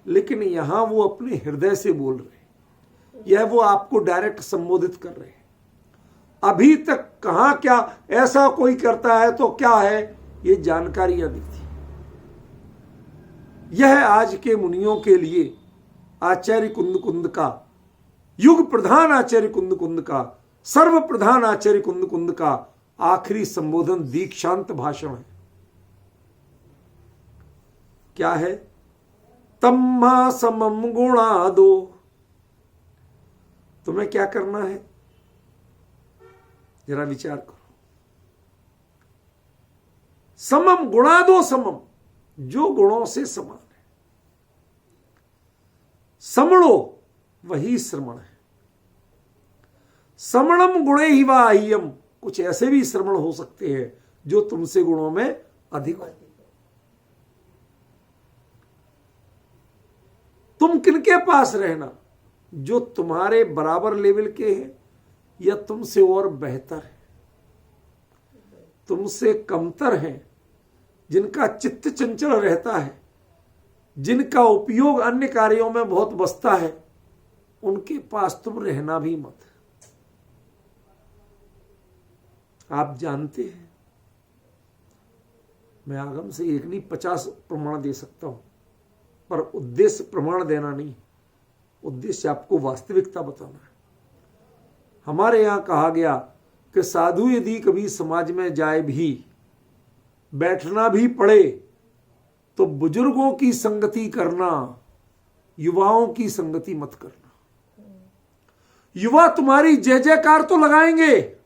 लेकिन यहां वो अपने हृदय से बोल रहे हैं। यह वो आपको डायरेक्ट संबोधित कर रहे हैं। अभी तक कहां क्या ऐसा कोई करता है तो क्या है, ये जानकारियां दी थी। यह आज के मुनियों के लिए आचार्य कुंद का, युग प्रधान आचार्य कुंद का, सर्व प्रधान आचार्य कुंद का आखिरी संबोधन दीक्षांत भाषण है। क्या है? तम्मा समम गुणादो। तुम्हें क्या करना है, जरा विचार करो। समम गुणादो समम, जो गुणों से समान है। समणो, वही श्रमण है। समणम गुणे ही वाह्यम, कुछ ऐसे भी श्रमण हो सकते हैं जो तुमसे गुणों में अधिक हो। तुम किनके पास रहना? जो तुम्हारे बराबर लेवल के हैं या तुमसे और बेहतर है, तुमसे कमतर हैं, जिनका चित्त चंचल रहता है, जिनका उपयोग अन्य कार्यों में बहुत बसता है, उनके पास तुम रहना भी मत। आप जानते हैं मैं आगम से एक नहीं 50 प्रमाण दे सकता हूं, पर उद्देश्य प्रमाण देना नहीं, उद्देश्य आपको वास्तविकता बताना है। हमारे यहां कहा गया कि साधु यदि कभी समाज में जाए भी, बैठना भी पड़े, तो बुजुर्गों की संगति करना, युवाओं की संगति मत करना। युवा तुम्हारी जय जयकार तो लगाएंगे,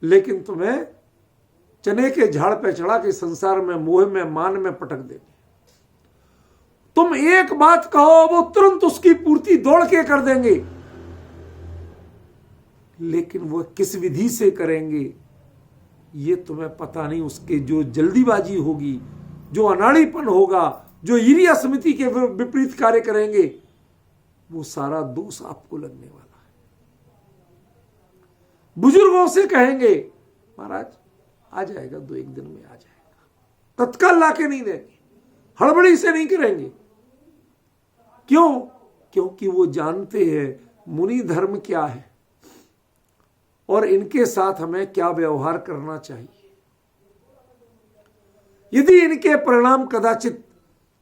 लेकिन तुम्हें चने के झाड़ पे चढ़ा के संसार में, मोह में, मान में पटक देंगे। तुम एक बात कहो, वो तुरंत उसकी पूर्ति दौड़ के कर देंगे। लेकिन वो किस विधि से करेंगे ये तुम्हें पता नहीं। उसके जो जल्दीबाजी होगी, जो अनाड़ीपन होगा, जो ईर्ष्या समिति के विपरीत कार्य करेंगे, वो सारा दोष आपको लगने वाला है। बुजुर्गों से कहेंगे महाराज आ जाएगा, 2-1 दिन में आ जाएगा, तत्काल लाके नहीं देंगे, हड़बड़ी से नहीं करेंगे। क्यों? क्योंकि वो जानते हैं मुनि धर्म क्या है और इनके साथ हमें क्या व्यवहार करना चाहिए। यदि इनके परिणाम कदाचित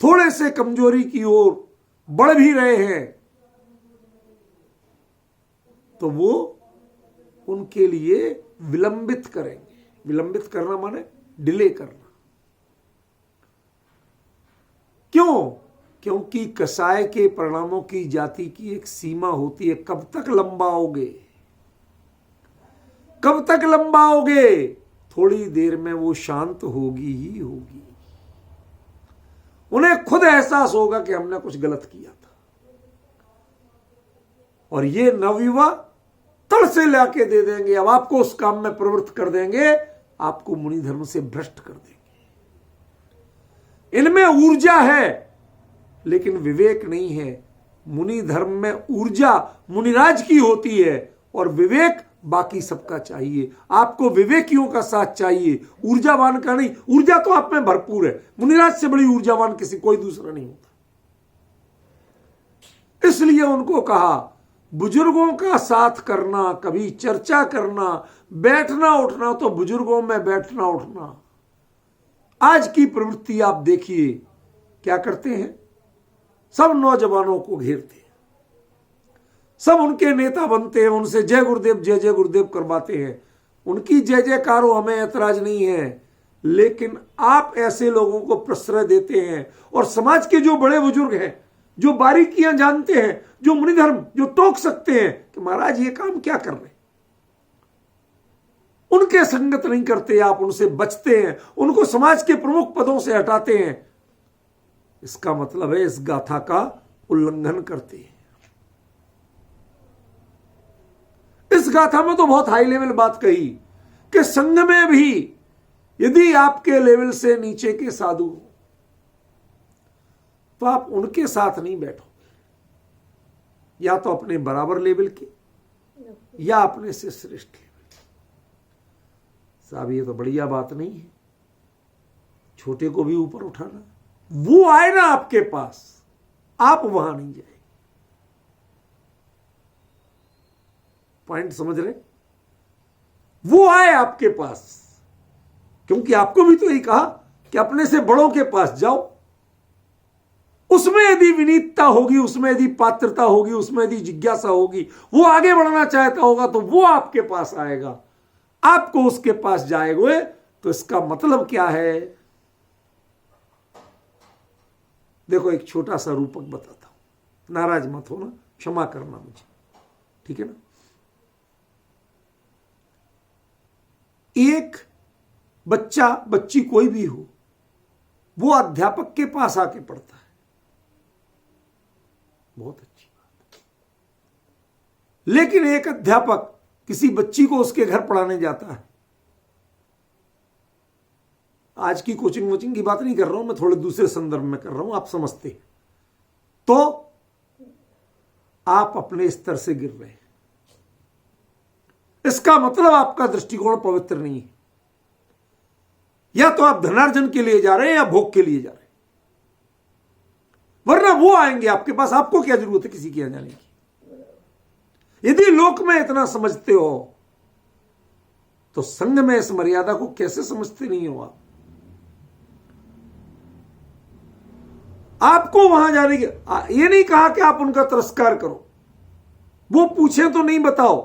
थोड़े से कमजोरी की ओर बढ़ भी रहे हैं तो वो उनके लिए विलंबित करेंगे। विलंबित करना माने डिले करना। क्यों? क्योंकि कसाय के परिणामों की जाति की एक सीमा होती है। कब तक लंबाओगे, कब तक लंबाओगे? थोड़ी देर में वो शांत होगी ही होगी। उन्हें खुद एहसास होगा कि हमने कुछ गलत किया था, और ये नवयुवा तड़ से लाके दे देंगे। अब आपको उस काम में प्रवृत्त कर देंगे, आपको मुनि धर्म से भ्रष्ट कर देंगे। इनमें ऊर्जा है लेकिन विवेक नहीं है। मुनि धर्म में ऊर्जा मुनिराज की होती है और विवेक बाकी सबका चाहिए। आपको विवेकियों का साथ चाहिए, ऊर्जावान का नहीं। ऊर्जा तो आप में भरपूर है, मुनिराज से बड़ी ऊर्जावान कोई दूसरा नहीं होता। इसलिए उनको कहा बुजुर्गों का साथ करना, कभी चर्चा करना, बैठना उठना तो बुजुर्गों में बैठना उठना। आज की प्रवृत्ति आप देखिए क्या करते हैं, सब नौजवानों को घेरते हैं, सब उनके नेता बनते हैं, उनसे जय गुरुदेव करवाते हैं। उनकी जय जयकारो हमें ऐतराज नहीं है, लेकिन आप ऐसे लोगों को प्रश्रय देते हैं। और समाज के जो बड़े बुजुर्ग हैं, जो बारीकियां जानते हैं, जो मुनि धर्म जो टोक सकते हैं कि महाराज ये काम क्या कर रहे, उनके संगत नहीं करते, आप उनसे बचते हैं, उनको समाज के प्रमुख पदों से हटाते हैं। इसका मतलब है इस गाथा का उल्लंघन करते हैं। इस गाथा में तो बहुत हाई लेवल बात कही कि संघ में भी यदि आपके लेवल से नीचे के साधु हो तो आप उनके साथ नहीं बैठोगे, या तो अपने बराबर लेवल के या अपने से श्रेष्ठ लेवल। साहब ये तो बढ़िया बात नहीं है, छोटे को भी ऊपर उठाना। वो आए ना आपके पास, आप वहां नहीं जाए। पॉइंट समझ रहे? वो आए आपके पास, क्योंकि आपको भी तो यही कहा कि अपने से बड़ों के पास जाओ। उसमें यदि विनीतता होगी, उसमें यदि पात्रता होगी, उसमें यदि जिज्ञासा होगी, वो आगे बढ़ना चाहता होगा तो वो आपके पास आएगा, आपको उसके पास जाएंगे। तो इसका मतलब क्या है? देखो एक छोटा सा रूपक बताता हूं, नाराज मत हो ना, क्षमा करना मुझे, ठीक है ना। एक बच्चा, बच्ची कोई भी हो, वो अध्यापक के पास आके पढ़ता है, बहुत अच्छी बात। लेकिन एक अध्यापक किसी बच्ची को उसके घर पढ़ाने जाता है। आज की कोचिंग की बात नहीं कर रहा हूं मैं, थोड़े दूसरे संदर्भ में कर रहा हूं, आप समझते। तो आप अपने स्तर से गिर रहे हैं, इसका मतलब आपका दृष्टिकोण पवित्र नहीं है। या तो आप धनार्जन के लिए जा रहे हैं या भोग के लिए जा रहे हैं, वरना वो आएंगे आपके पास। आपको क्या जरूरत है किसी के यहां जाने की? यदि लोक में इतना समझते हो तो संघ में इस मर्यादा को कैसे समझते नहीं हो आप? आपको वहां जाने की, ये नहीं कहा कि आप उनका तिरस्कार करो, वो पूछे तो नहीं बताओ,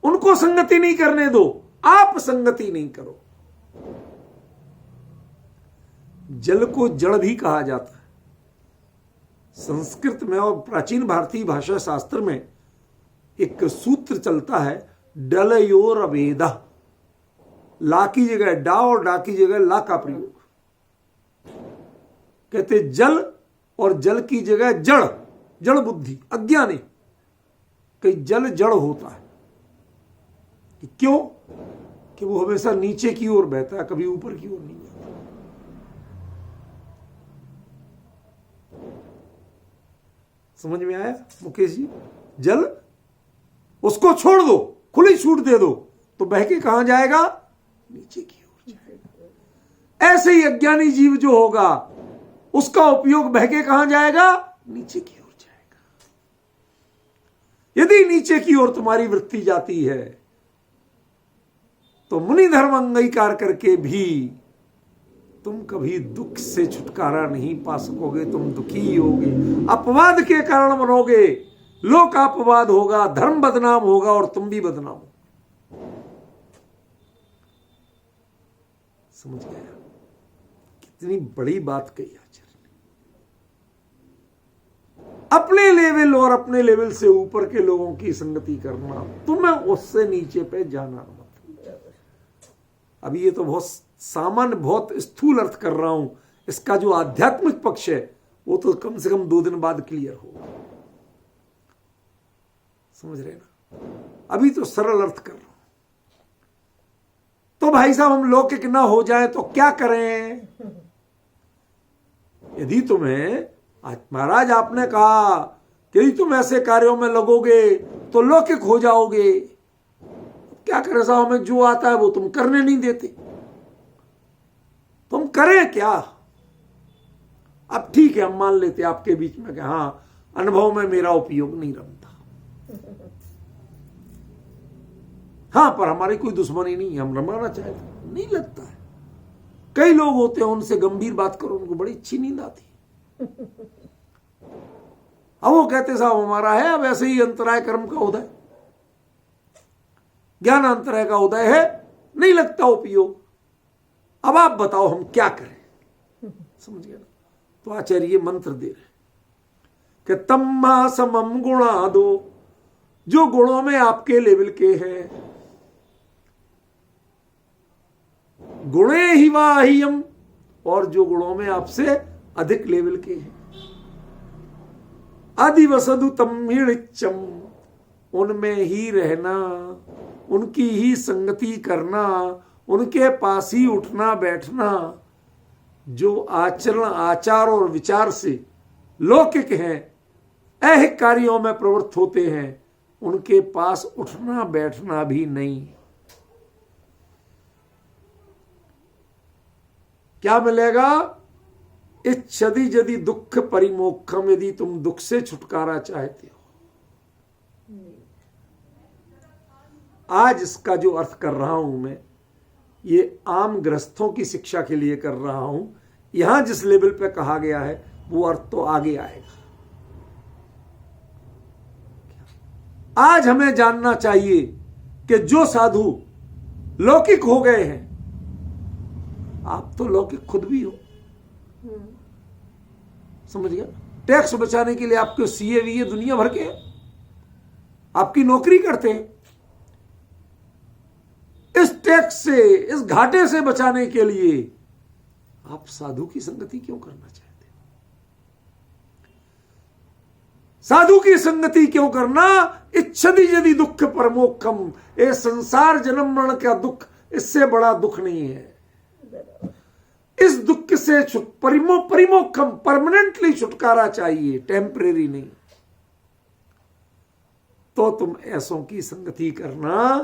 उनको संगति नहीं करने दो, आप संगति नहीं करो। जल को जड़ भी कहा जाता है। संस्कृत में और प्राचीन भारतीय भाषा शास्त्र में एक सूत्र चलता है, डलयोर अभेदा। ला की जगह डा और डा की जगह ला का प्रयोग। कहते जल और जल की जगह जड़, जड़ बुद्धि, अज्ञानी। कई जल जड़ होता है, क्यों? कि वो हमेशा नीचे की ओर बहता है, कभी ऊपर की ओर नहीं बहता। समझ में आया मुकेश जी? जल उसको छोड़ दो, खुली छूट दे दो, तो बह के कहां जाएगा? नीचे की ओर जाएगा। ऐसे ही अज्ञानी जीव जो होगा उसका उपयोग बह के कहां जाएगा? नीचे की ओर जाएगा। यदि नीचे की ओर तुम्हारी वृत्ति जाती है तो मुनि धर्म अंगीकार करके भी तुम कभी दुख से छुटकारा नहीं पा सकोगे, तुम दुखी ही होगे, अपवाद के कारण बनोगे, लोक अपवाद होगा, धर्म बदनाम होगा और तुम भी बदनाम हो। समझ गया? कितनी बड़ी बात कही आचार्य ने। अपने लेवल और अपने लेवल से ऊपर के लोगों की संगति करना, तुम्हें उससे नीचे पे जाना मत। अभी ये तो बहुत सामान्य, बहुत स्थूल अर्थ कर रहा हूं, इसका जो आध्यात्मिक पक्ष है वो तो कम से कम 2 दिन बाद क्लियर होगा। समझ रहे ना? अभी तो सरल अर्थ कर रहा हूं। तो भाई साहब हम लौकिक ना हो जाए तो क्या करें? यदि तुम्हें आज महाराज आपने कहा कि यदि तुम ऐसे कार्यों में लगोगे तो लौकिक हो जाओगे, क्या करें साहब? हमें जो आता है वो तुम करने नहीं देते, तुम करें क्या? अब ठीक है, हम मान लेते आपके बीच में कि हाँ अनुभव में मेरा उपयोग नहीं रमता, हाँ पर हमारी कोई दुश्मनी नहीं है, हम रमाना चाहते, नहीं लगता है। कई लोग होते हैं उनसे गंभीर बात करो उनको बड़ी अच्छी नींद आती है। अब वो कहते साहब हमारा है अब ऐसे ही अंतराय कर्म का उदय, ज्ञान अंतराय का उदय है, नहीं लगता उपयोग, अब आप बताओ हम क्या करें? समझ गया ना? तो आचार्य ये मंत्र दे रहे कि तम्मा समम गुणा दो, जो गुणों में आपके लेवल के हैं, गुणे ही वाह्यम, और जो गुणों में आपसे अधिक लेवल के हैं, आदिवसदु तम्हिणिच्चम, उनमें ही रहना, उनकी ही संगति करना, उनके पास ही उठना बैठना, जो आचरण आचार और विचार से लौकिक हैं, ऐहिक कार्यों में प्रवृत्त होते हैं, उनके पास उठना बैठना भी नहीं। क्या मिलेगा? इच्छति यदि दुख परिमोक्षम, यदि तुम दुख से छुटकारा चाहते हो। आज इसका जो अर्थ कर रहा हूं मैं, ये आम गृहस्थों की शिक्षा के लिए कर रहा हूं। यहां जिस लेवल पे कहा गया है वो अर्थ तो आगे आएगा। आज हमें जानना चाहिए कि जो साधु लौकिक हो गए हैं, आप तो लौकिक खुद भी हो, समझ गया? टैक्स बचाने के लिए आपके सीए वीए दुनिया भर के आपकी नौकरी करते हैं, इस टैक्स से, इस घाटे से बचाने के लिए आप साधु की संगति क्यों करना चाहते? साधु की संगति क्यों करना? इच्छति यदि दुख परमोक्षम, ये संसार जन्म मरण का दुख इससे बड़ा दुख नहीं है। इस दुख से परिमोक्षम, परमानेंटली छुटकारा चाहिए, टेम्परेरी नहीं। तो तुम ऐसों की संगति करना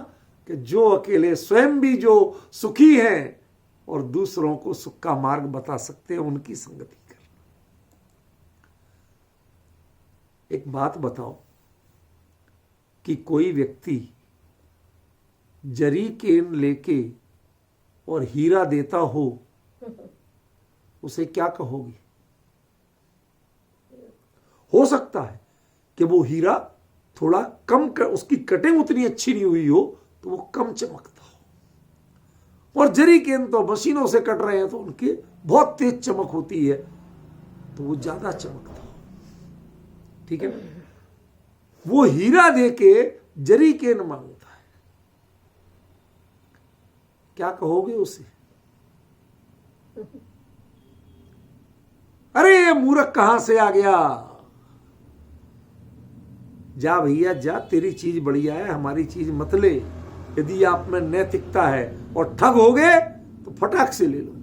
कि जो अकेले स्वयं भी जो सुखी हैं और दूसरों को सुख का मार्ग बता सकते हैं, उनकी संगति करना। एक बात बताओ कि कोई व्यक्ति जरी केन लेके और हीरा देता हो, उसे क्या कहोगी? हो सकता है कि वो हीरा थोड़ा कम उसकी कटिंग उतनी अच्छी नहीं हुई हो तो वो कम चमकता हो, और जरी केन तो मशीनों से कट रहे हैं तो उनकी बहुत तेज चमक होती है तो वो ज्यादा चमकता हो। ठीक है ना? वो हीरा देके जरी केन मांगता है, क्या कहोगे उसे? अरे ये मूर्ख कहां से आ गया, जा भैया जा, तेरी चीज बढ़िया है, हमारी चीज मत ले। यदि आप में नैतिकता है और ठग हो गए तो फटाक से ले लो।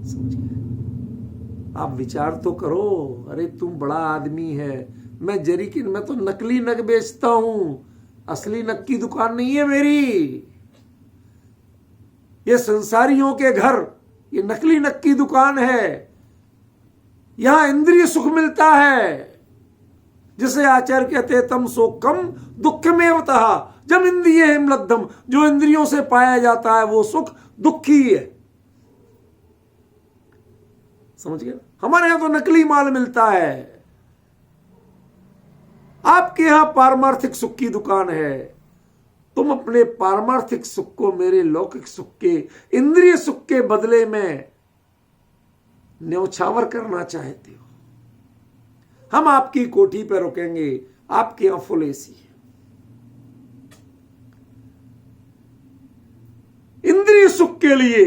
समझ गए? आप विचार तो करो। अरे तुम बड़ा आदमी है, मैं जरीकिन, मैं तो नकली नग बेचता हूं, असली नग की दुकान नहीं है मेरी। ये संसारियों के घर, ये नकली नग की दुकान है। यहां इंद्रिय सुख मिलता है, जिसे आचार्य कहते तम सो कम दुखमेव तहा जब इंद्रिय हिमलब्धम। जो इंद्रियों से पाया जाता है वो सुख दुखी है। समझ गए? हमारे यहां तो नकली माल मिलता है, आपके यहां पारमार्थिक सुख की दुकान है। तुम अपने पारमार्थिक सुख को मेरे लौकिक सुख के, इंद्रिय सुख के बदले में न्यौछावर करना चाहते हो। हम आपकी कोठी पर रुकेंगे, आपके यहां फुल एसी है। इंद्रिय सुख के लिए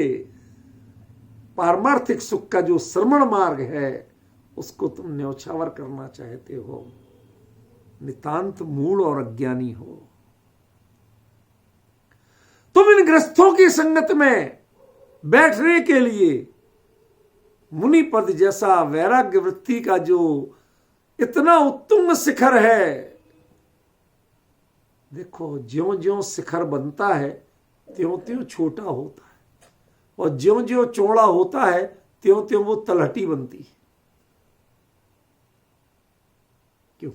पारमार्थिक सुख का जो श्रमण मार्ग है उसको तुम न्यौछावर करना चाहते हो। नितांत मूढ़ और अज्ञानी हो तुम। इन ग्रस्तों की संगत में बैठने के लिए मुनि पद जैसा वैराग्य वृत्ति का जो इतना उत्तुंग शिखर है, देखो ज्यों ज्यों शिखर बनता है त्यों त्यों छोटा होता है, और ज्यों ज्यों चौड़ा होता है त्यों त्यों वो तलहटी बनती है। क्यों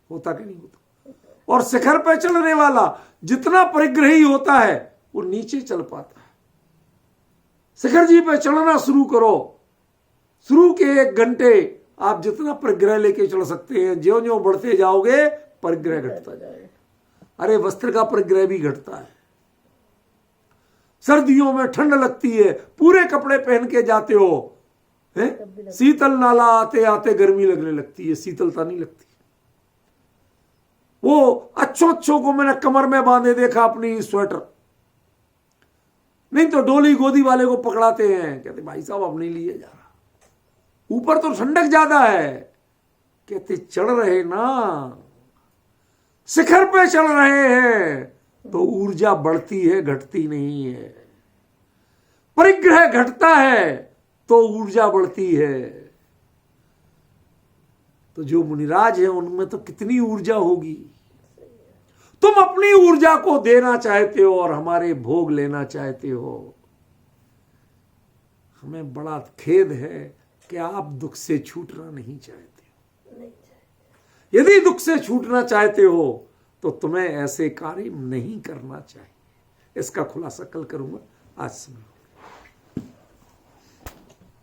होता कि नहीं होता? और शिखर पर चलने वाला जितना परिग्रही होता है वो नीचे चल पाता है। शिखर जी पे चलना शुरू करो, शुरू के 1 घंटे आप जितना परिग्रह लेके चल सकते हैं, ज्यों ज्यों बढ़ते जाओगे परिग्रह घटता जाएगा। अरे वस्त्र का परिग्रह भी घटता है। सर्दियों में ठंड लगती है, पूरे कपड़े पहन के जाते हो, शीतल नाला आते आते गर्मी लगने लगती है, शीतलता नहीं लगती। वो अच्छों को मैंने कमर में बांधे देखा अपनी स्वेटर, नहीं तो डोली गोदी वाले को पकड़ाते हैं, कहते भाई साहब अब नहीं लिए जा रहा, ऊपर तो ठंडक ज्यादा है। कहते चढ़ रहे ना, शिखर पे चढ़ रहे हैं तो ऊर्जा बढ़ती है, घटती नहीं है। परिग्रह घटता है तो ऊर्जा बढ़ती है। तो जो मुनिराज है उनमें तो कितनी ऊर्जा होगी। तुम अपनी ऊर्जा को देना चाहते हो और हमारे भोग लेना चाहते हो। हमें बड़ा खेद है कि आप दुख से छूटना नहीं चाहते हो। यदि दुख से छूटना चाहते हो तो तुम्हें ऐसे कार्य नहीं करना चाहिए। इसका खुलासा कल करूंगा, आज समझो।